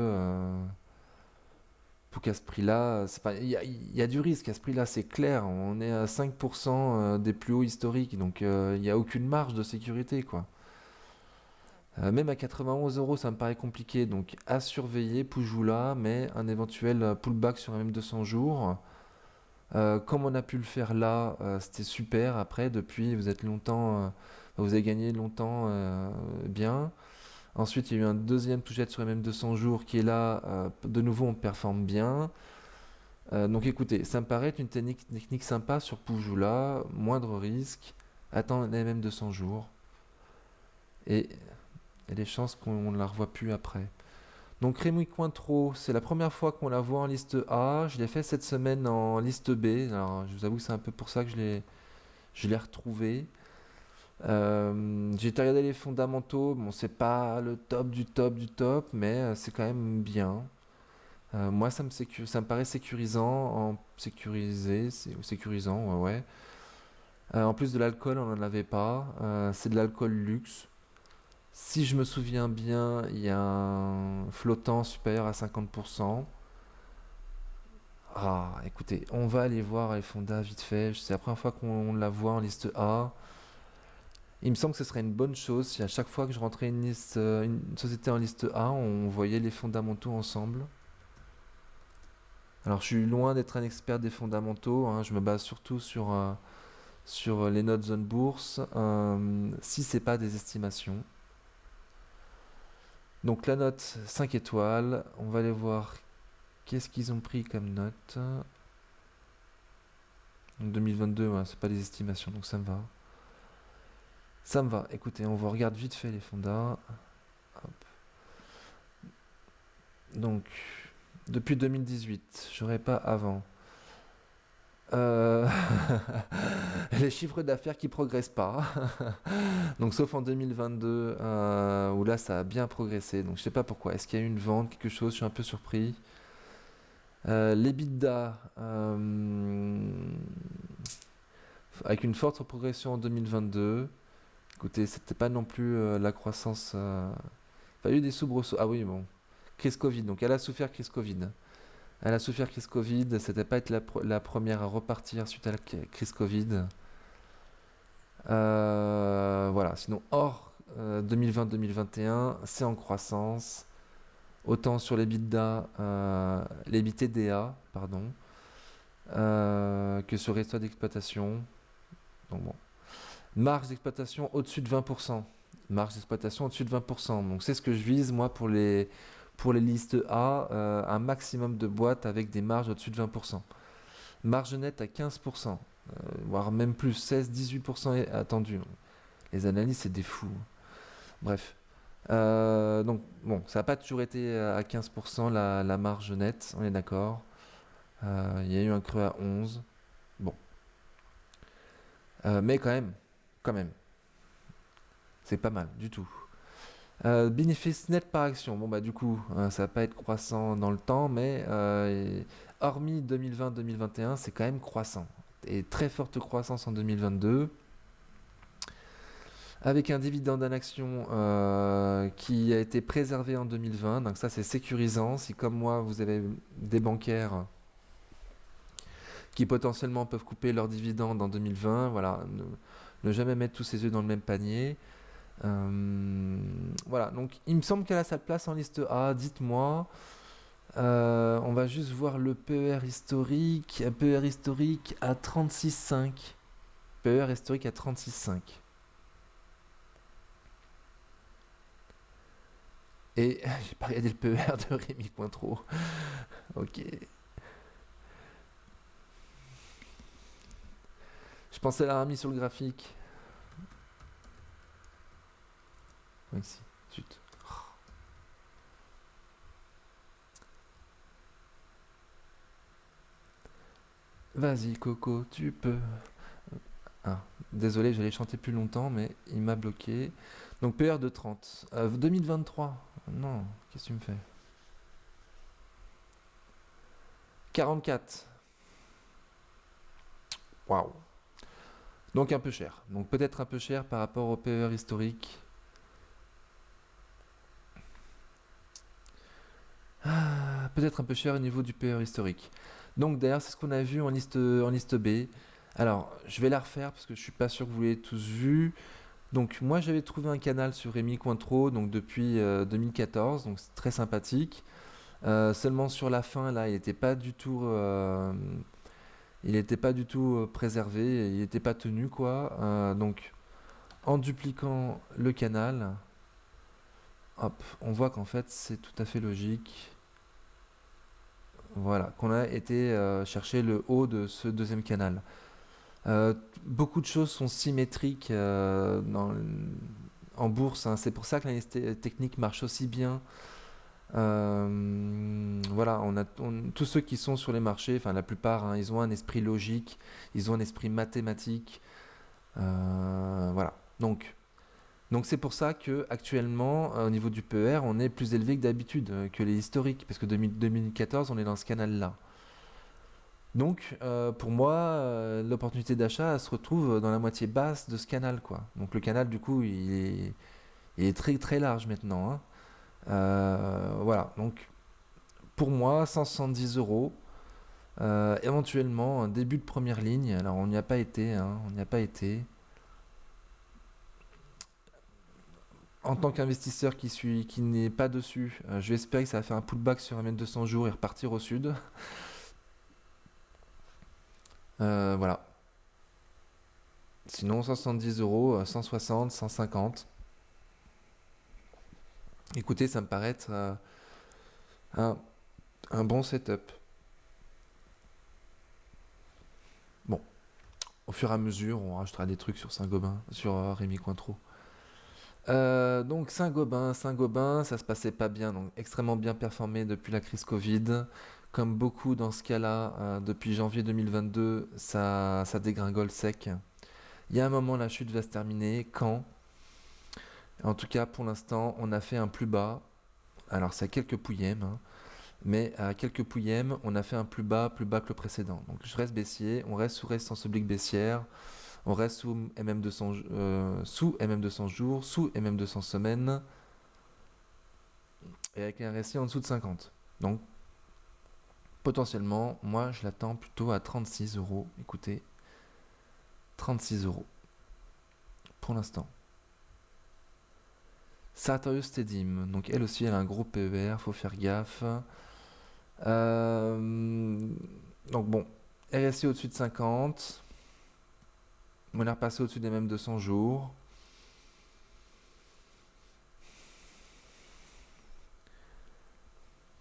ce prix-là, il y a du risque à ce prix-là, c'est clair. On est à 5% des plus hauts historiques, donc il n'y a aucune marge de sécurité, quoi. Même à 91 euros, ça me paraît compliqué, donc à surveiller Pujula, mais un éventuel pullback sur un même 200 jours. Comme on a pu le faire là, c'était super. Après, depuis, vous avez gagné longtemps bien. Ensuite, il y a eu un deuxième touchette sur les mêmes 200 jours qui est là. De nouveau, on performe bien. Donc écoutez, ça me paraît être une technique sympa sur Pujula, moindre risque, attendre les mêmes 200 jours. Et il y a des chances qu'on ne la revoie plus après. Donc Rémi Cointreau, c'est la première fois qu'on la voit en liste A. Je l'ai fait cette semaine en liste B. Alors je vous avoue que c'est un peu pour ça que je l'ai retrouvé. J'ai été regarder les fondamentaux. Bon, c'est pas le top du top du top, mais c'est quand même bien. Moi, ça me paraît ou sécurisant, ouais, ouais. En plus de l'alcool, on n'en avait pas. C'est de l'alcool luxe. Si je me souviens bien, il y a un flottant supérieur à 50%. Ah, écoutez, on va aller voir les fondas vite fait. C'est la première fois qu'on la voit en liste A. Il me semble que ce serait une bonne chose si à chaque fois que je rentrais une société en liste A, on voyait les fondamentaux ensemble. Alors, je suis loin d'être un expert des fondamentaux, hein. Je me base surtout sur les notes zone bourse, si c'est pas des estimations. Donc la note 5 étoiles, on va aller voir qu'est-ce qu'ils ont pris comme note. Donc 2022, ouais, c'est pas des estimations, donc ça me va. Ça me va. Écoutez, on va regarder vite fait les fondas. Hop. Donc, depuis 2018, j'aurais pas avant. Euh, les chiffres d'affaires qui progressent pas. Donc, sauf en 2022, où là, ça a bien progressé. Donc, je sais pas pourquoi. Est-ce qu'il y a eu une vente, quelque chose? Je suis un peu surpris. L'EBITDA, avec une forte progression en 2022. Écoutez, c'était pas non plus la croissance. Enfin, il y a eu des soubresauts. Ah oui, bon. Crise Covid. Donc, elle a souffert crise Covid. Elle a souffert crise Covid. C'était pas être la première à repartir suite à la crise Covid. Voilà. Sinon, hors 2020-2021, c'est en croissance. Autant sur les BTDA, pardon, que sur résultat d'exploitation. Donc bon. Marge d'exploitation au-dessus de 20%. Marge d'exploitation au-dessus de 20%. Donc c'est ce que je vise moi pour les listes A, un maximum de boîtes avec des marges au-dessus de 20%. Marge nette à 15%, voire même plus, 16-18% est attendu. Les analyses, c'est des fous. Bref. Donc bon, ça n'a pas toujours été à 15% la marge nette, on est d'accord. Il y a eu un creux à 11. Bon. Mais quand même, c'est pas mal du tout. Bénéfice net par action. Bon bah du coup, ça va pas être croissant dans le temps, mais hormis 2020-2021, c'est quand même croissant. Et très forte croissance en 2022, avec un dividende en action qui a été préservé en 2020. Donc ça c'est sécurisant. Si comme moi vous avez des bancaires qui potentiellement peuvent couper leurs dividendes en 2020, voilà, ne jamais mettre tous ses œufs dans le même panier. Voilà, donc il me semble qu'elle a sa place en liste A, dites-moi. On va juste voir le PER historique. PER historique à 36,5. PER historique à 36,5. Et j'ai pas regardé le PER de Rémi Cointreau. Ok. Je pensais l'avoir mis sur le graphique. Ici, zut. Vas-y Coco, tu peux. Ah, désolé, j'allais chanter plus longtemps, mais il m'a bloqué. Donc PR de 30. 2023. Non, qu'est-ce que tu me fais? 44. Waouh. Donc un peu cher. Donc peut-être un peu cher par rapport au PER historique. Peut-être un peu cher au niveau du PER historique. Donc d'ailleurs, c'est ce qu'on a vu en liste B. Alors, je vais la refaire parce que je suis pas sûr que vous l'ayez tous vu. Donc moi j'avais trouvé un canal sur Rémi Cointreau donc depuis 2014, donc c'est très sympathique. Seulement sur la fin là, il était pas du tout préservé, il n'était pas tenu quoi. Donc en dupliquant le canal, hop, on voit qu'en fait c'est tout à fait logique. Voilà, qu'on a été chercher le haut de ce deuxième canal. Euh, Beaucoup de choses sont symétriques en bourse, hein. C'est pour ça que l'analyse technique marche aussi bien Voilà, tous ceux qui sont sur les marchés, enfin la plupart, hein, ils ont un esprit logique, ils ont un esprit mathématique. Voilà. Donc c'est pour ça que actuellement, au niveau du PER, on est plus élevé que d'habitude, que les historiques, parce que 2014, on est dans ce canal-là. Donc pour moi, l'opportunité d'achat, elle se retrouve dans la moitié basse de ce canal, quoi. Donc le canal, du coup, il est très très large maintenant, hein. Voilà. Donc pour moi, 170 euros. Éventuellement, un début de première ligne. Alors, on n'y a pas été, hein, on n'y a pas été. En tant qu'investisseur qui n'est pas dessus, je vais espérer que ça va faire un pullback sur un M200 jours et repartir au sud. Voilà. Sinon, 170 euros, 160, 150. Écoutez, ça me paraît être un, un bon setup. Bon, au fur et à mesure, on rajoutera des trucs sur Saint-Gobain, sur Rémi Cointreau. Donc Saint-Gobain, ça se passait pas bien, donc extrêmement bien performé depuis la crise Covid. Comme beaucoup dans ce cas-là, depuis janvier 2022, ça dégringole sec. Il y a un moment, la chute va se terminer. Quand? En tout cas, pour l'instant, on a fait un plus bas. Alors, c'est à quelques pouillèmes, hein, mais à quelques pouillèmes, on a fait un plus bas que le précédent. Donc, je reste baissier, on reste sous résistance oblique baissière. On reste sous MM200 jours, sous MM200 semaines, et avec un RSI en dessous de 50. Donc, potentiellement, moi, je l'attends plutôt à 36 euros. Écoutez, 36 euros pour l'instant. Sartorius Stedim, donc elle aussi, elle a un gros PER, faut faire gaffe. Euh, donc bon, RSI au-dessus de 50. On est repassé au-dessus des mêmes 200 jours.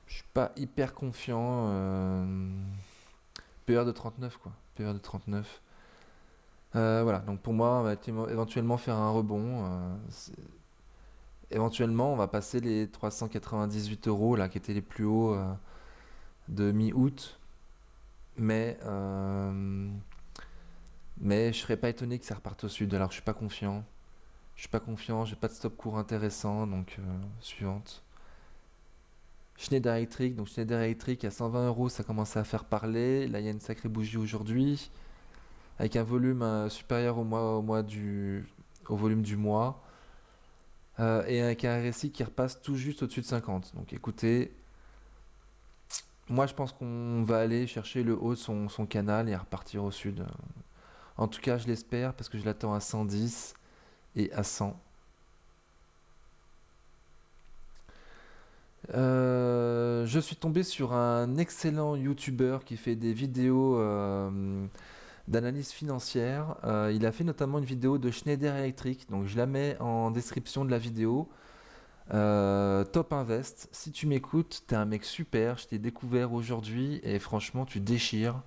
Je suis pas hyper confiant. PER de 39, quoi. PER de 39. Voilà, donc pour moi, on va éventuellement faire un rebond. Éventuellement, on va passer les 398 euros, là, qui étaient les plus hauts de mi-août. Mais, euh, mais je serais pas étonné que ça reparte au sud. Alors, je suis pas confiant. Je suis pas confiant, j'ai pas de stop court intéressant, donc suivante. Schneider Electric, donc Schneider Electric à 120 euros, ça commence à faire parler. Là, il y a une sacrée bougie aujourd'hui, avec un volume supérieur au volume du mois, et avec un RSI qui repasse tout juste au-dessus de 50. Donc écoutez, moi je pense qu'on va aller chercher le haut de son canal et repartir au sud. En tout cas, je l'espère parce que je l'attends à 110 et à 100. Je suis tombé sur un excellent YouTuber qui fait des vidéos d'analyse financière. Il a fait notamment une vidéo de Schneider Electric, donc je la mets en description de la vidéo. Top Invest, si tu m'écoutes, t'es un mec super, je t'ai découvert aujourd'hui et franchement tu déchires.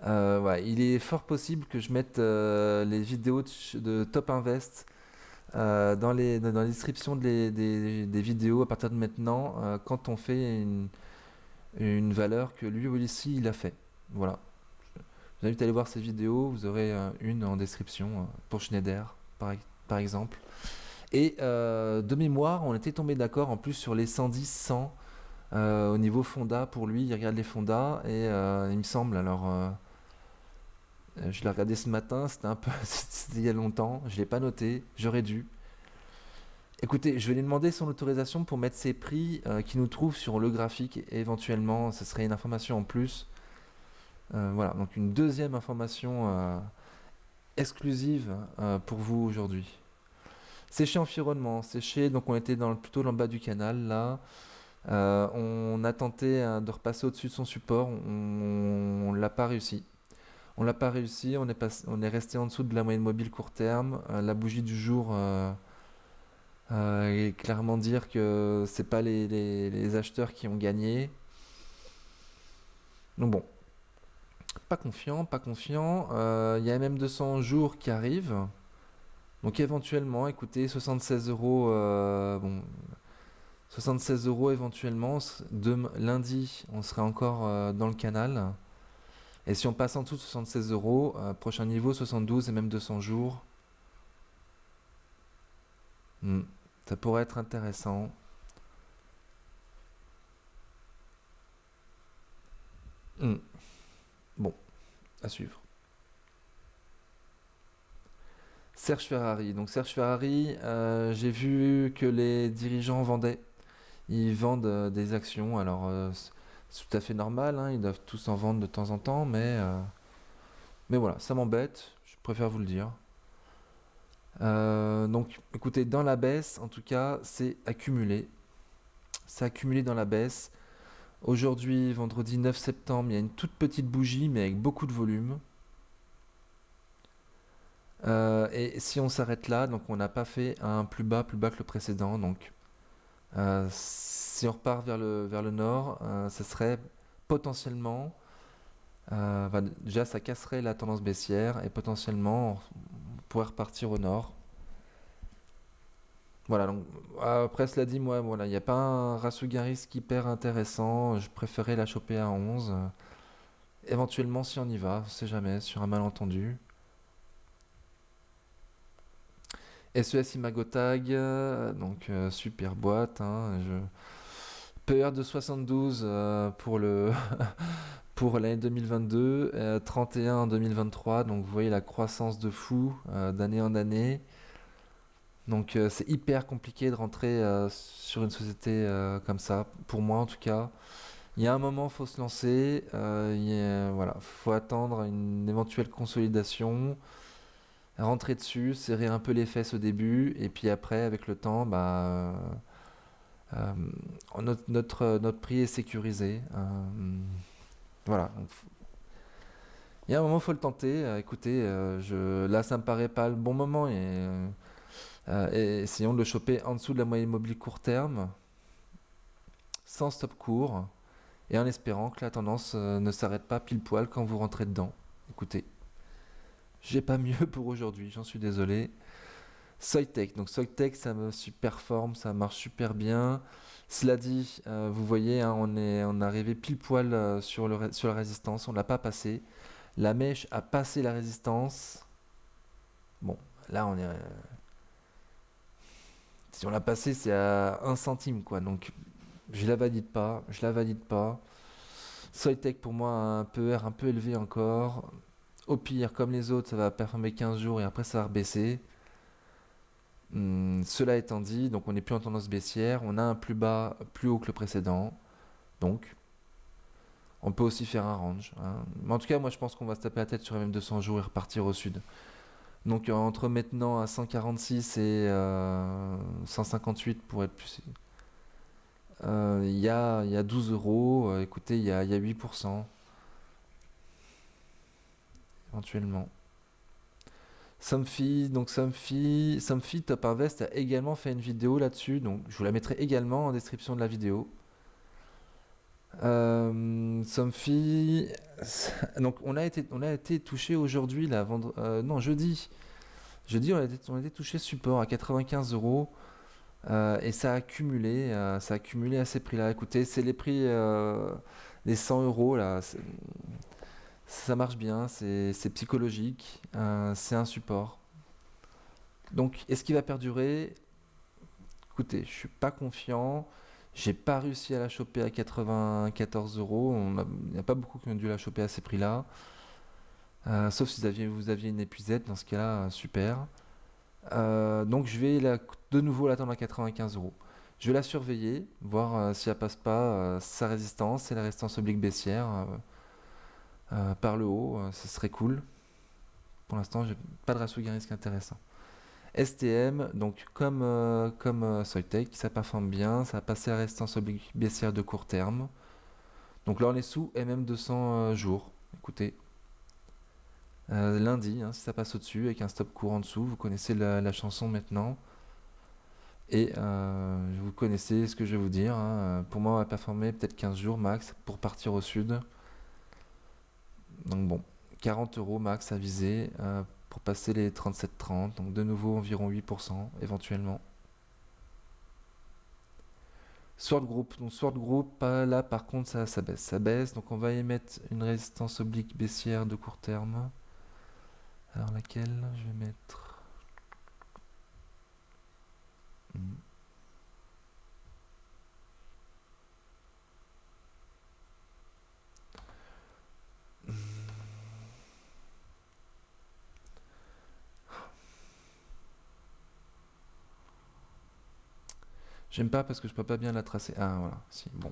Ouais, il est fort possible que je mette les vidéos de Top Invest dans la description des vidéos à partir de maintenant, quand on fait une valeur que lui aussi il a fait. Voilà. Je vous invite à aller voir ces vidéos, vous aurez une en description pour Schneider par exemple. Et de mémoire, on était tombé d'accord en plus sur les 110, 100 au niveau fonda pour lui. Il regarde les fondas et il me semble, alors je l'ai regardé ce matin, c'était un peu, c'était il y a longtemps, je l'ai pas noté, j'aurais dû. Écoutez, je vais lui demander son autorisation pour mettre ses prix qui nous trouvent sur le graphique et éventuellement, ce serait une information en plus. Voilà, donc une deuxième information exclusive pour vous aujourd'hui. Séché environnement, séché, donc on était plutôt dans le bas du canal là. On a tenté de repasser au-dessus de son support, on l'a pas réussi. On l'a pas réussi, on est resté en dessous de la moyenne mobile court terme. La bougie du jour et clairement dire que c'est pas les acheteurs qui ont gagné. Donc bon, pas confiant, pas confiant. Il y a même 200 jours qui arrivent. Donc éventuellement, écoutez, 76 euros, bon, 76 euros éventuellement. Lundi, on serait encore dans le canal. Et si on passe en dessous de 76 euros, prochain niveau 72 et même 200 jours. Hmm, ça pourrait être intéressant. Hmm, bon, à suivre. Serge Ferrari. Donc Serge Ferrari, j'ai vu que les dirigeants vendaient. Ils vendent des actions. Alors c'est tout à fait normal, hein, ils doivent tous en vendre de temps en temps, mais voilà, ça m'embête. Je préfère vous le dire. Donc écoutez, dans la baisse, en tout cas, c'est accumulé. C'est accumulé dans la baisse. Aujourd'hui, vendredi 9 septembre, il y a une toute petite bougie, mais avec beaucoup de volume. Et si on s'arrête là, donc on n'a pas fait un plus bas que le précédent. Donc si on repart vers le nord, ça serait potentiellement, déjà ça casserait la tendance baissière et potentiellement on pourrait repartir au nord. Voilà, donc après cela dit, moi, voilà, il n'y a pas un Rasougaris hyper intéressant. Je préférais la choper à 11. Éventuellement, si on y va, on sait jamais, sur un malentendu. SES Imagotag, donc super boîte. Hein, PER de 72 pour pour l'année 2022, 31 en 2023. Donc vous voyez la croissance de fou d'année en année. Donc c'est hyper compliqué de rentrer sur une société comme ça, pour moi en tout cas. Il y a un moment, il faut se lancer, voilà, faut attendre une éventuelle consolidation, rentrer dessus, serrer un peu les fesses au début, et puis après, avec le temps, euh, notre prix est sécurisé. Voilà. Donc, il y a un moment, il faut le tenter. Écoutez, là, ça me paraît pas le bon moment, et essayons de le choper en dessous de la moyenne mobile court terme, sans stop court. Et en espérant que la tendance ne s'arrête pas pile poil quand vous rentrez dedans. Écoutez, j'ai pas mieux pour aujourd'hui, j'en suis désolé. Soitec, donc Soitec ça me performe, ça marche super bien. Cela dit, vous voyez, hein, on est arrivé pile poil sur la résistance, on l'a pas passé. La mèche a passé la résistance. Bon, là on est. Si on l'a passé, c'est à 1 centime quoi. Donc je la valide pas, je la valide pas. Soitec pour moi a un PER un peu élevé encore. Au pire, comme les autres, ça va performer 15 jours et après ça va rebaisser. Cela étant dit, donc on n'est plus en tendance baissière, on a un plus bas, plus haut que le précédent. Donc on peut aussi faire un range. Hein. Mais en tout cas, moi je pense qu'on va se taper la tête sur les mêmes 200 jours et repartir au sud. Donc entre maintenant à 146 et 158 pour être plus. Il y a 12 euros, écoutez, il y a 8% éventuellement. Somfy Top Invest a également fait une vidéo là-dessus, donc je vous la mettrai également en description de la vidéo. Somfy, donc on a été touché aujourd'hui, non jeudi on a été touché support à 95 euros et ça a accumulé à ces prix-là. Écoutez, c'est les prix des 100 euros là, ça marche bien, c'est psychologique, c'est un support. Donc, est-ce qu'il va perdurer? Écoutez, je suis pas confiant. J'ai pas réussi à la choper à 94 euros. Il n'y a pas beaucoup qui ont dû la choper à ces prix-là. Sauf si vous aviez une épuisette, dans ce cas-là, super. Donc je vais de nouveau l'attendre à 95 euros. Je vais la surveiller, voir si elle passe pas sa résistance et la résistance oblique baissière par le haut. Ce serait cool. Pour l'instant, j'ai pas de ratio gain risque intéressant. STM, donc comme Soitec, ça performe bien, ça a passé la résistance oblique baissière de court terme. Donc là on est sous MM200 jours. Écoutez, lundi, hein, si ça passe au-dessus avec un stop court en dessous, vous connaissez la chanson maintenant. Et vous connaissez ce que je vais vous dire. Hein. Pour moi, on va performer peut-être 15 jours max pour partir au sud. Donc bon, 40 euros max à viser pour passer les 37,30. Donc de nouveau environ 8% éventuellement. Sword Group. Donc Sword Group, là par contre ça baisse. Ça baisse. Donc on va y mettre une résistance oblique baissière de court terme. Alors laquelle je vais mettre. Hmm. J'aime pas parce que je peux pas bien la tracer. Ah voilà, si, bon.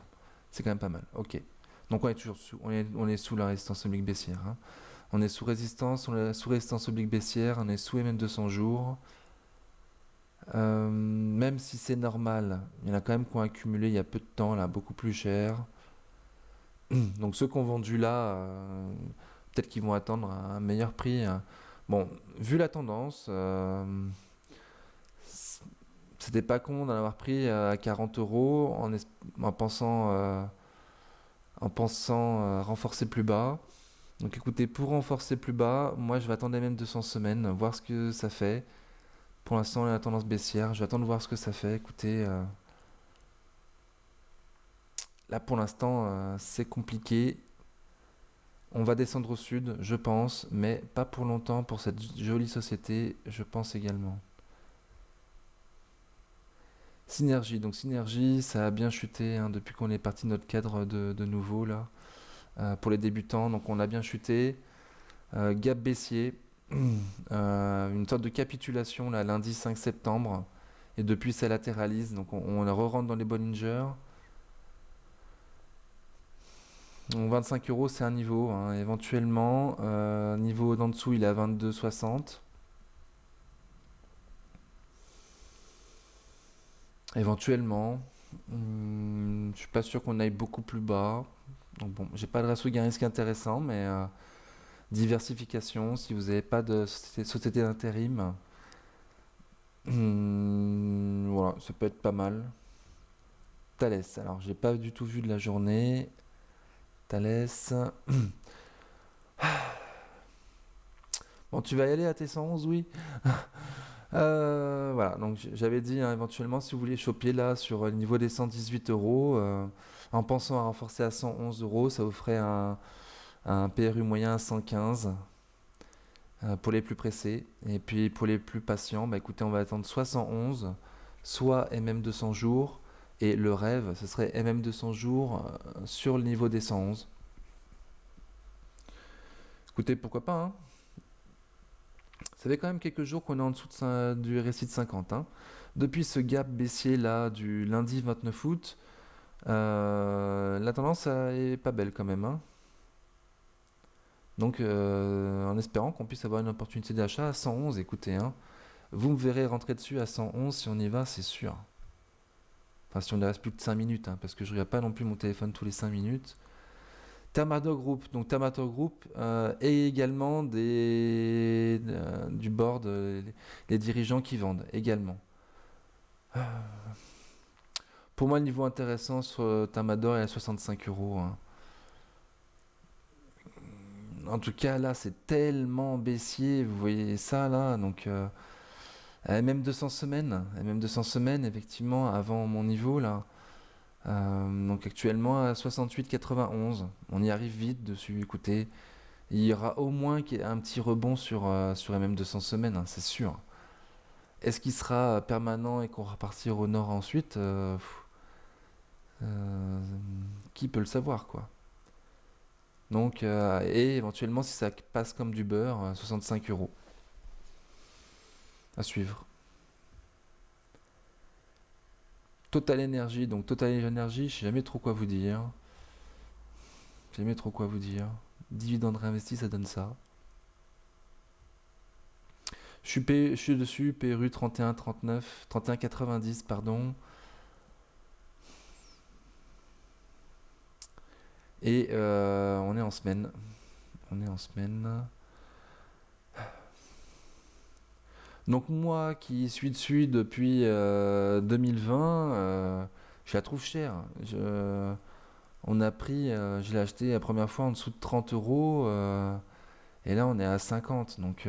C'est quand même pas mal. Ok. Donc on est toujours sous, on est sous la résistance oblique baissière, hein. On est sous résistance, on est sous résistance oblique baissière, on est sous MM200 jours. Même si c'est normal, il y en a quand même qui ont accumulé il y a peu de temps, là, beaucoup plus cher. Donc ceux qui ont vendu là, peut-être qu'ils vont attendre un meilleur prix, hein. Bon, vu la tendance, c'était pas con d'en avoir pris à 40 euros en pensant, renforcer plus bas. Donc écoutez, pour renforcer plus bas, moi je vais attendre même 200 semaines, voir ce que ça fait. Pour l'instant, la tendance baissière, je vais attendre de voir ce que ça fait. Écoutez, là pour l'instant, c'est compliqué. On va descendre au sud, je pense, mais pas pour longtemps pour cette jolie société, je pense également. Synergie, donc Synergie, ça a bien chuté hein, depuis qu'on est parti de notre cadre de nouveau là, pour les débutants, donc on a bien chuté. Gap baissier, une sorte de capitulation là, lundi 5 septembre, et depuis ça latéralise, donc on re-rentre dans les Bollinger. Donc 25 euros, c'est un niveau, hein, éventuellement. Niveau d'en dessous, il est à 22,60. Éventuellement. Je suis pas sûr qu'on aille beaucoup plus bas. Donc bon, j'ai pas de ratio gain risque intéressant, mais diversification, si vous n'avez pas de société d'intérim, voilà, ça peut être pas mal. Thales, alors j'ai pas du tout vu de la journée. Thales. Bon, tu vas y aller à tes 111, oui. Voilà, donc j'avais dit hein, éventuellement si vous voulez choper là sur le niveau des 118 euros, en pensant à renforcer à 111 euros, ça vous ferait un PRU moyen à 115 pour les plus pressés. Et puis pour les plus patients, bah écoutez, on va attendre soit 111, soit MM200 jours. Et le rêve, ce serait MM200 jours sur le niveau des 111. Écoutez, pourquoi pas, hein. Ça fait quand même quelques jours qu'on est en dessous du RSI de 50, hein. Depuis ce gap baissier là du lundi 29 août, la tendance est pas belle quand même, hein. Donc en espérant qu'on puisse avoir une opportunité d'achat à 111, écoutez, hein. Vous me verrez rentrer dessus à 111 si on y va, c'est sûr. Enfin si on ne reste plus que 5 minutes, hein, parce que je ne regarde pas non plus mon téléphone tous les 5 minutes. Tamator Group, donc Tamator Group et également du board, les dirigeants qui vendent également. Pour moi, le niveau intéressant sur Tamador est à 65 euros, hein. En tout cas, là, c'est tellement baissier, vous voyez ça là, donc même 200 semaines, même 200 semaines, effectivement, avant mon niveau là. Donc actuellement à 68,91. On y arrive vite dessus, écoutez. Il y aura au moins un petit rebond sur MM 200 semaines, hein, c'est sûr. Est-ce qu'il sera permanent et qu'on va repartir au nord ensuite euh, qui peut le savoir, quoi. Donc, et éventuellement, si ça passe comme du beurre, 65 euros à suivre. Total Energy, donc Total Energy, je sais jamais trop quoi vous dire. Je sais jamais trop quoi vous dire. Dividende réinvesti, ça donne ça. Je suis dessus, PRU 31,39, 31,90, pardon. Et on est en semaine. On est en semaine. Donc moi qui suis dessus depuis 2020, je la trouve chère. On a pris, je l'ai acheté la première fois en dessous de 30 euros et là on est à 50. Donc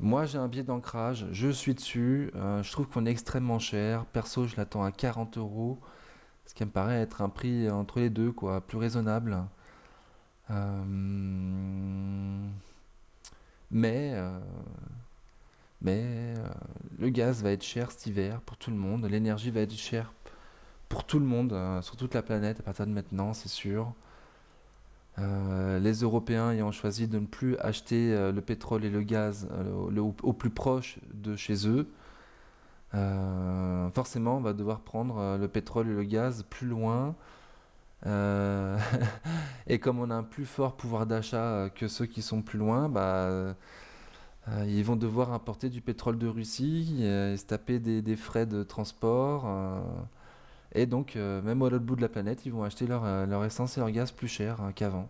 Moi, j'ai un billet d'ancrage, je suis dessus. Je trouve qu'on est extrêmement cher. Perso, je l'attends à 40 euros, ce qui me paraît être un prix entre les deux, quoi, plus raisonnable. Euh, mais euh, mais le gaz va être cher cet hiver pour tout le monde. L'énergie va être chère pour tout le monde, sur toute la planète à partir de maintenant, c'est sûr. Les Européens ayant choisi de ne plus acheter le pétrole et le gaz au plus proche de chez eux, forcément on va devoir prendre le pétrole et le gaz plus loin. Euh, et comme on a un plus fort pouvoir d'achat que ceux qui sont plus loin, ils vont devoir importer du pétrole de Russie et se taper des frais de transport. Et donc, même à l'autre bout de la planète, ils vont acheter leur essence et leur gaz plus cher qu'avant.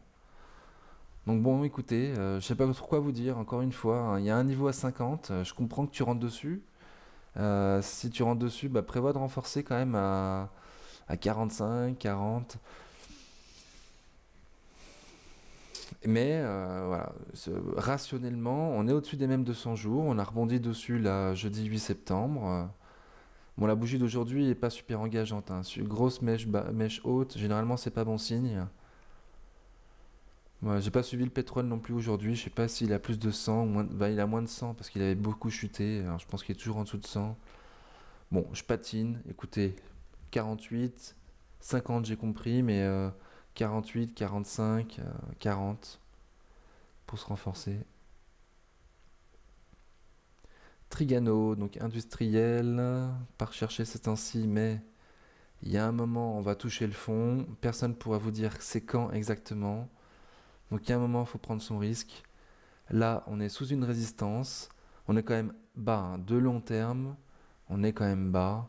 Donc bon, écoutez, je sais pas trop quoi vous dire, encore une fois, hein, il y a un niveau à 50, je comprends que tu rentres dessus. Si tu rentres dessus, prévois de renforcer quand même à 45, 40. Mais voilà, rationnellement, on est au-dessus des mêmes 200 jours, on a rebondi dessus là jeudi 8 septembre. Bon, la bougie d'aujourd'hui est pas super engageante, hein. Grosse mèche haute, généralement c'est pas bon signe. Ouais, j'ai pas suivi le pétrole non plus aujourd'hui. Je sais pas s'il a plus de 100 ou moins. Il a moins de 100 parce qu'il avait beaucoup chuté. Alors je pense qu'il est toujours en dessous de 100. Bon, je patine. Écoutez, 48, 50 j'ai compris, mais 48, 45, 40 pour se renforcer. Trigano, donc industriel, par chercher ces temps-ci, mais il y a un moment, on va toucher le fond. Personne ne pourra vous dire c'est quand exactement. Donc il y a un moment, il faut prendre son risque. Là, on est sous une résistance. On est quand même bas, hein. De long terme, on est quand même bas.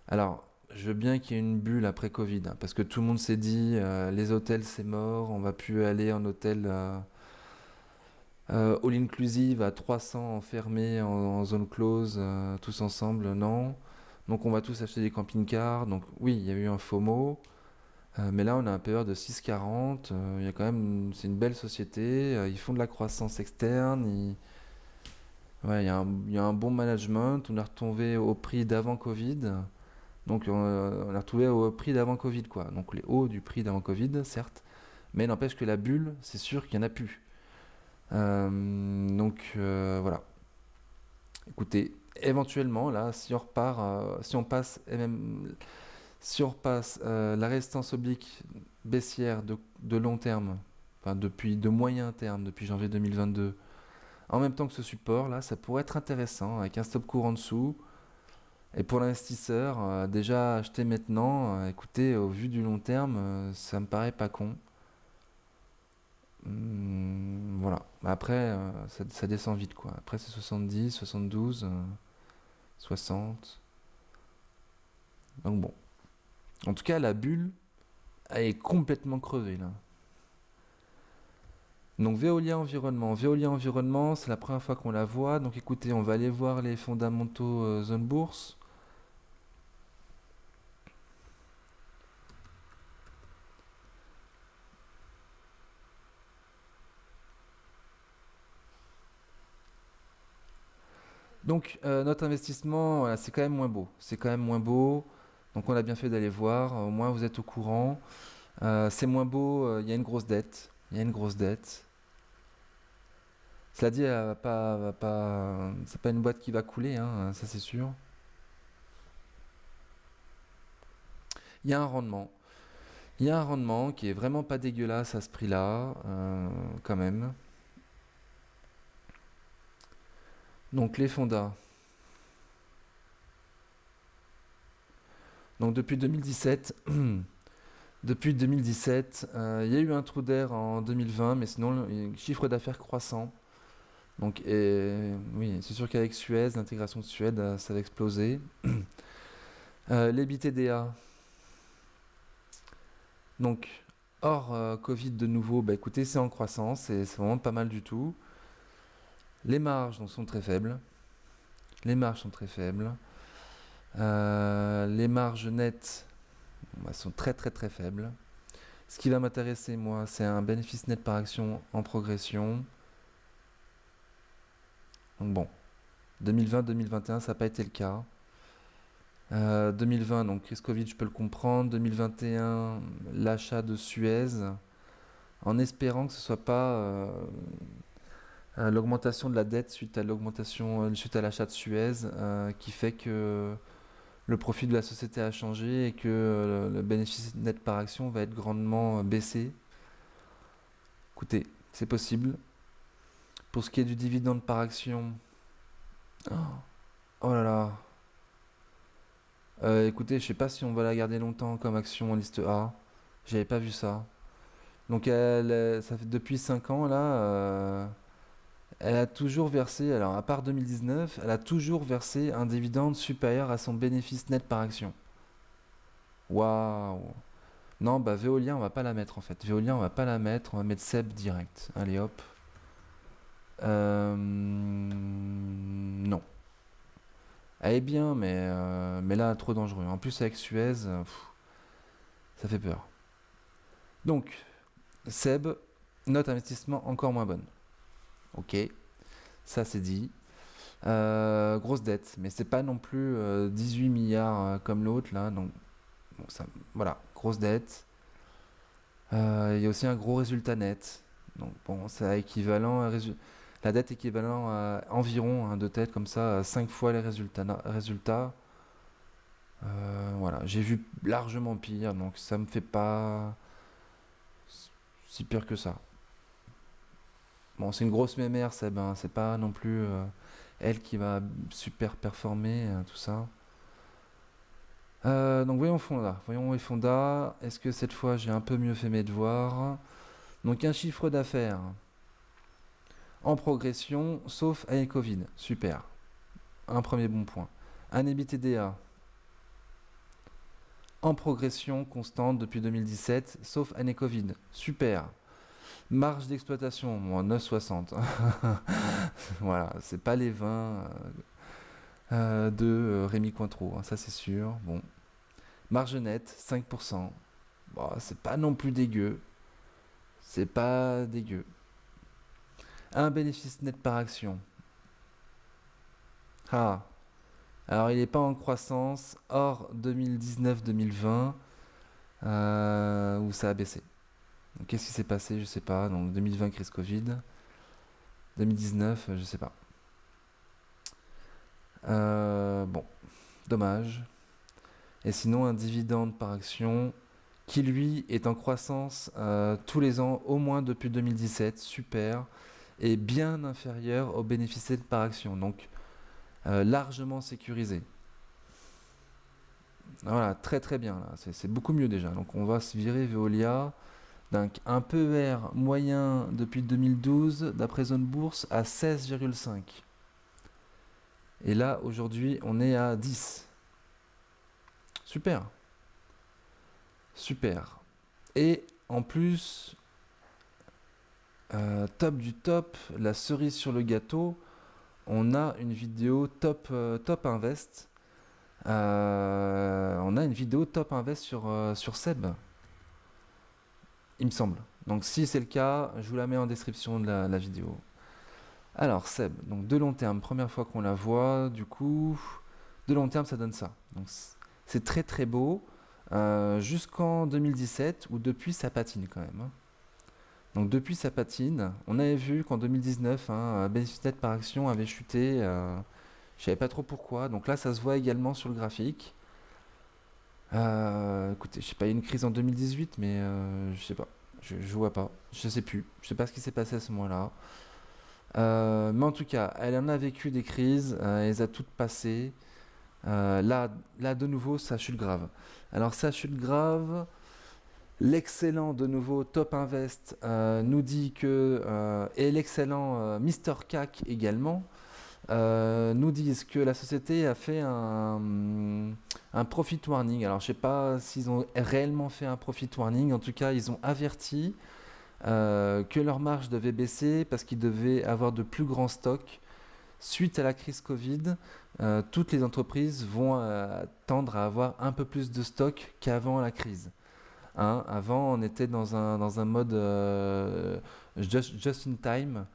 Alors, je veux bien qu'il y ait une bulle après Covid, hein, parce que tout le monde s'est dit les hôtels c'est mort, on va plus aller en hôtel all inclusive à 300 enfermés en zone close, tous ensemble, non. Donc on va tous acheter des camping-cars. Donc oui, il y a eu un FOMO. Mais là, on a un PER de 6,40. Il y a quand même, c'est une belle société. Ils font de la croissance externe. Ouais, il y a un bon management. On est retrouvé au prix d'avant Covid. Donc, on est retrouvé au prix d'avant Covid, quoi. Donc, les hauts du prix d'avant Covid, certes. Mais n'empêche que la bulle, c'est sûr qu'il n'y en a plus. Voilà. Écoutez, éventuellement, là, si on repart, si on passe, et même, si on repasse la résistance oblique baissière de long terme, enfin depuis de moyen terme, depuis janvier 2022, en même temps que ce support, là, ça pourrait être intéressant, avec un stop court en dessous. Et pour l'investisseur, déjà acheter maintenant, écoutez, au vu du long terme, ça me paraît pas con. Voilà. Après, ça descend vite, quoi. Après, c'est 70, 72, 60. Donc bon. En tout cas, la bulle, elle est complètement crevée, là. Donc Veolia Environnement. Veolia Environnement, c'est la première fois qu'on la voit. Donc écoutez, on va aller voir les fondamentaux zone bourse. Donc notre investissement, voilà, c'est quand même moins beau. C'est quand même moins beau. Donc on a bien fait d'aller voir. Au moins vous êtes au courant. C'est moins beau. Il y a une grosse dette. Il y a une grosse dette. Cela dit, c'est pas une boîte qui va couler, hein, ça c'est sûr. Il y a un rendement. Il y a un rendement qui est vraiment pas dégueulasse à ce prix-là, quand même. Donc les fondas. Donc depuis 2017, depuis 2017, il y a eu un trou d'air en 2020, mais sinon le chiffre d'affaires croissant. Donc oui, c'est sûr qu'avec Suez, l'intégration de Suez, ça va exploser. L'EBITDA, donc hors Covid de nouveau, bah écoutez, c'est en croissance, c'est vraiment pas mal du tout. Les marges donc, sont très faibles. Les marges sont très faibles. Les marges nettes sont très très très faibles. Ce qui va m'intéresser, moi, c'est un bénéfice net par action en progression. Donc bon, 2020-2021, ça n'a pas été le cas. 2020, donc crise Covid, je peux le comprendre. 2021, l'achat de Suez, en espérant que ce soit pas l'augmentation de la dette suite à suite à l'achat de Suez, qui fait que le profit de la société a changé et que le bénéfice net par action va être grandement baissé. Écoutez, c'est possible. Pour ce qui est du dividende par action, oh, oh là là. Écoutez, je sais pas si on va la garder longtemps comme action en liste A. J'avais pas vu ça. Donc ça fait depuis 5 ans là, elle a toujours versé, alors à part 2019, elle a toujours versé un dividende supérieur à son bénéfice net par action. Waouh. Non, bah Veolia, on va pas la mettre en fait. Veolia, on va pas la mettre, on va mettre Seb direct. Allez hop. Non. Elle est bien, mais là, trop dangereux. En plus, avec Suez, ça fait peur. Donc, Seb, note investissement encore moins bonne. Ok, ça c'est dit. Grosse dette, mais c'est pas non plus 18 milliards comme l'autre là. Donc, bon, ça, voilà, grosse dette. Il y a aussi un gros résultat net. Donc, bon, c'est équivalent la dette équivalent à environ de tête comme ça, à 5 fois les résultats. Voilà, j'ai vu largement pire, donc ça me fait pas si pire que ça. Bon, c'est une grosse mémère, Seb, hein, c'est pas non plus elle qui va super performer, tout ça. Donc voyons Fonda. Voyons Fonda. Est-ce que cette fois j'ai un peu mieux fait mes devoirs? Donc un chiffre d'affaires en progression, sauf avec Covid. Super. Un premier bon point. Un EBITDA en progression constante depuis 2017, sauf année Covid. Super. Marge d'exploitation, bon, 9,60. Voilà, c'est pas les 20 de Rémi Cointreau, hein, ça c'est sûr. Bon. Marge nette, 5%. Bon, c'est pas non plus dégueu. C'est pas dégueu. Un bénéfice net par action. Ah, alors il n'est pas en croissance, hors 2019-2020, où ça a baissé. Donc, qu'est-ce qui s'est passé? Je sais pas. Donc 2020, crise Covid. 2019, je sais pas. Bon, dommage. Et sinon, un dividende par action qui, lui, est en croissance tous les ans, au moins depuis 2017. Super. Et bien inférieur au bénéfice net par action. Donc, largement sécurisé. Voilà, très très bien. Là. C'est beaucoup mieux déjà. Donc, on va se virer Veolia. Donc, un PER moyen depuis 2012, d'après Zone Bourse, à 16,5. Et là, aujourd'hui, on est à 10. Super. Super. Et en plus, top du top, la cerise sur le gâteau, on a une vidéo top invest. On a une vidéo top invest sur Seb, il me semble. Donc si c'est le cas, je vous la mets en description de la vidéo. Alors Seb, donc de long terme, première fois qu'on la voit, du coup, de long terme ça donne ça. Donc c'est très très beau, jusqu'en 2017 où depuis ça patine quand même. Hein. Donc depuis ça patine, on avait vu qu'en 2019, bénéfice net par action avait chuté, je savais pas trop pourquoi, donc là ça se voit également sur le graphique. Écoutez, je sais pas, il y a une crise en 2018, mais je sais pas, je vois pas, je sais plus, je sais pas ce qui s'est passé à ce moment-là. Mais en tout cas, elle en a vécu des crises, elle les a toutes passées. Là, de nouveau, ça chute grave. Alors, ça chute grave. L'excellent, de nouveau, Top Invest nous dit que, et l'excellent Mister CAC également, nous disent que la société a fait un profit warning. Alors, je ne sais pas s'ils ont réellement fait un profit warning. En tout cas, ils ont averti que leur marge devait baisser parce qu'ils devaient avoir de plus grands stocks. Suite à la crise Covid, toutes les entreprises vont tendre à avoir un peu plus de stock qu'avant la crise. Hein, avant, on était dans un mode just in time.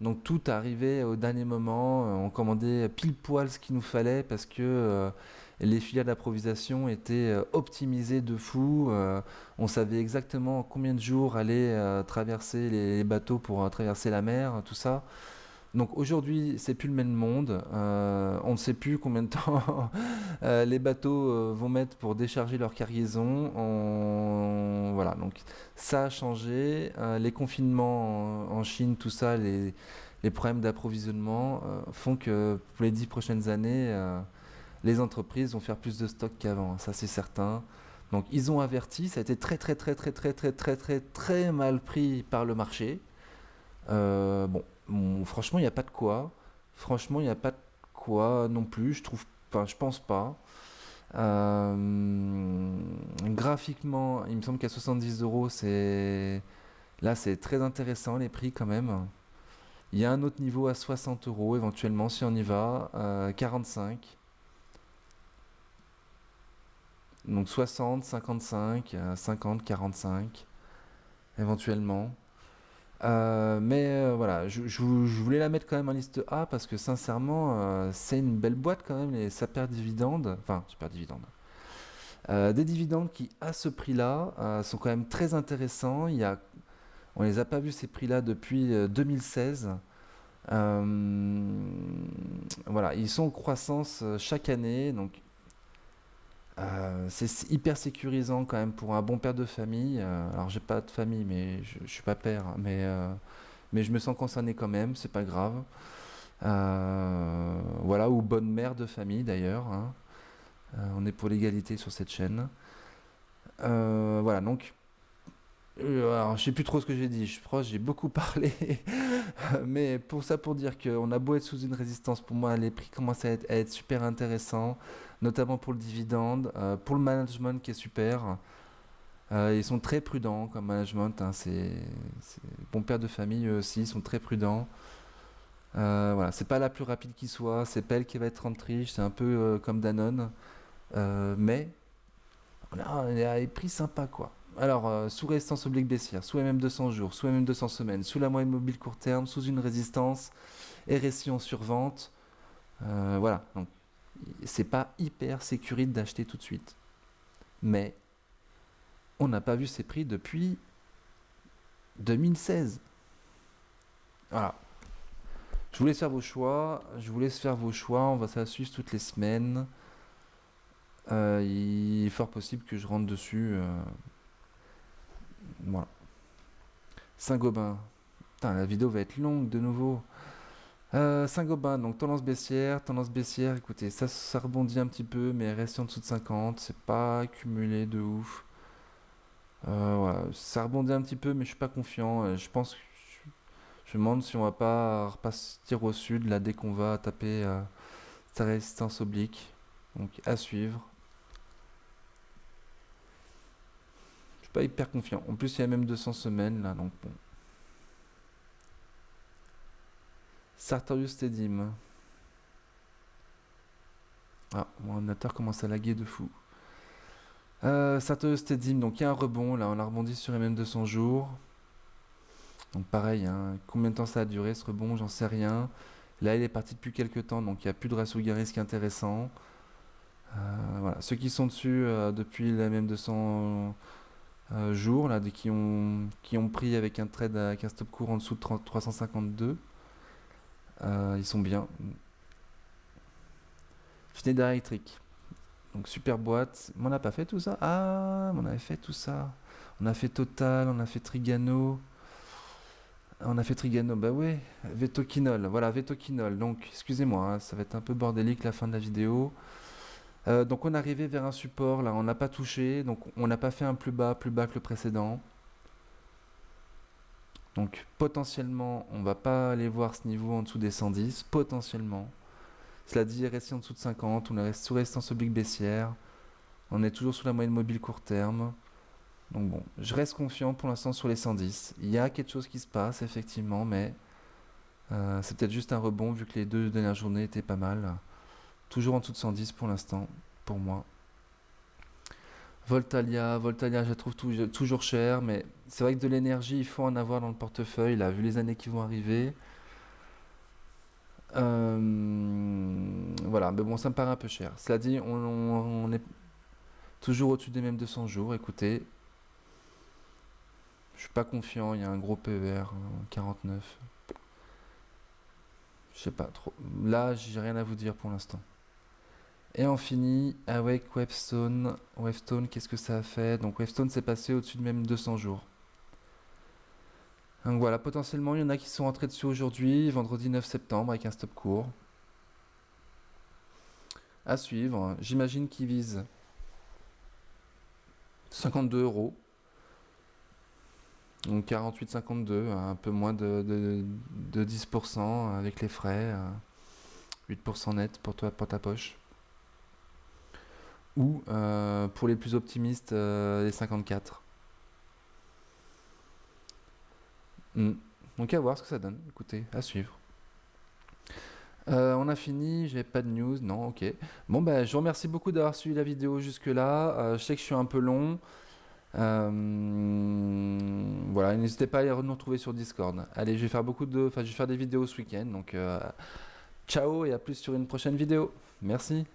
Donc tout arrivait au dernier moment, on commandait pile poil ce qu'il nous fallait parce que les filières d'approvisionnement étaient optimisées de fou. On savait exactement combien de jours allaient traverser les bateaux pour traverser la mer, tout ça. Donc aujourd'hui, c'est plus le même monde. On ne sait plus combien de temps les bateaux vont mettre pour décharger leur cargaison. Voilà, donc ça a changé. Les confinements en Chine, tout ça, les problèmes d'approvisionnement font que pour les 10 prochaines années, les entreprises vont faire plus de stock qu'avant. Ça, c'est certain. Donc ils ont averti. Ça a été très très très très très très très très très mal pris par le marché. Franchement, il n'y a pas de quoi. Franchement, il n'y a pas de quoi non plus. Je trouve, enfin, je pense pas. Graphiquement, il me semble qu'à 70 euros, là, c'est très intéressant les prix quand même. Il y a un autre niveau à 60 euros éventuellement si on y va. 45. Donc 60, 55, 50, 45 éventuellement. Voilà, je voulais la mettre quand même en liste A parce que sincèrement, c'est une belle boîte quand même, les Super Dividendes, enfin Super Dividendes. Des dividendes qui, à ce prix-là, sont quand même très intéressants. On les a pas vus ces prix-là depuis 2016. Euh, voilà, ils sont en croissance chaque année, donc c'est hyper sécurisant quand même pour un bon père de famille. Alors j'ai pas de famille, mais je suis pas père, mais je me sens concerné quand même, c'est pas grave. Voilà, ou bonne mère de famille d'ailleurs, hein. On est pour l'égalité sur cette chaîne. Voilà, donc, alors, je sais plus trop ce que j'ai dit, je crois que j'ai beaucoup parlé, mais pour dire qu'on a beau être sous une résistance, pour moi, les prix commencent à être super intéressants, notamment pour le dividende, pour le management qui est super. Ils sont très prudents comme management, hein, c'est bon père de famille eux aussi, ils sont très prudents. Voilà, c'est pas la plus rapide qui soit, c'est pas elle qui va être rente riche, c'est un peu comme Danone, mais on a des prix sympas quoi. Alors, sous résistance oblique baissière, sous MM 200 jours, sous MM 200 semaines, sous la moyenne mobile court terme, sous une résistance, RSI en survente, voilà. Donc, c'est pas hyper sécurite d'acheter tout de suite. Mais on n'a pas vu ces prix depuis 2016. Voilà. Je vous laisse faire vos choix. Je vous laisse faire vos choix. On va ça suivre toutes les semaines. Il est fort possible que je rentre dessus. Voilà. Saint-Gobain. Putain, la vidéo va être longue de nouveau. Saint-Gobain, donc tendance baissière. Tendance baissière, écoutez, ça rebondit un petit peu, mais reste en dessous de 50. C'est pas accumulé de ouf. Voilà, ça rebondit un petit peu, mais je suis pas confiant. Je pense que je me demande si on va pas repartir au sud là dès qu'on va taper sa résistance oblique. Donc à suivre. Je suis pas hyper confiant. En plus, il y a même 200 semaines là, donc bon. Sartorius Stedim. Ah, mon ordinateur commence à laguer de fou. Sartorius Stedim, donc il y a un rebond là, on a rebondi sur les mêmes 200 jours. Donc pareil, hein, combien de temps ça a duré ce rebond, j'en sais rien. Là, il est parti depuis quelques temps, donc il n'y a plus de ratio gain risque intéressant. Voilà. Ceux qui sont dessus depuis la même 200 jours, là, qui ont pris avec un trade avec un stop court en dessous de 352, ils sont bien. Schneider Electric, donc super boîte. Mais on n'a pas fait tout ça. Ah, on avait fait tout ça. On a fait Total, on a fait Trigano. On a fait Trigano, bah ouais, Vetoquinol, voilà, Vetoquinol. Donc, excusez-moi, hein, ça va être un peu bordélique la fin de la vidéo. Donc, on est arrivé vers un support, là, on n'a pas touché, donc on n'a pas fait un plus bas que le précédent. Donc, potentiellement, on va pas aller voir ce niveau en dessous des 110, potentiellement. Cela dit, rester en dessous de 50, on est sous résistance oblique baissière, on est toujours sous la moyenne mobile court terme. Donc bon, je reste confiant pour l'instant sur les 110. Il y a quelque chose qui se passe, effectivement, mais c'est peut-être juste un rebond vu que les deux dernières journées étaient pas mal. Toujours en dessous de 110 pour l'instant, pour moi. Voltalia, je la trouve toujours chère, mais c'est vrai que de l'énergie, il faut en avoir dans le portefeuille, là, vu les années qui vont arriver. Voilà, mais bon, ça me paraît un peu cher. Cela dit, on est toujours au-dessus des mêmes 200 jours. Écoutez, je suis pas confiant. Il y a un gros PER, 49. Je sais pas trop. Là, j'ai rien à vous dire pour l'instant. Et on finit avec Wavestone. Wavestone, qu'est-ce que ça a fait? Donc Wavestone s'est passé au-dessus de même 200 jours. Donc voilà, potentiellement, il y en a qui sont rentrés dessus aujourd'hui, vendredi 9 septembre, avec un stop court. À suivre, j'imagine qu'ils visent 52 euros. Donc 48,52, un peu moins de 10% avec les frais, 8% net pour toi, pour ta poche. Ou pour les plus optimistes, les 54. Donc à voir ce que ça donne. Écoutez, à suivre. On a fini, j'ai pas de news, non, ok. Bon, bah, je vous remercie beaucoup d'avoir suivi la vidéo jusque-là. Je sais que je suis un peu long. Voilà, n'hésitez pas à nous retrouver sur Discord. Allez, je vais faire des vidéos ce week-end. Donc, ciao et à plus sur une prochaine vidéo. Merci.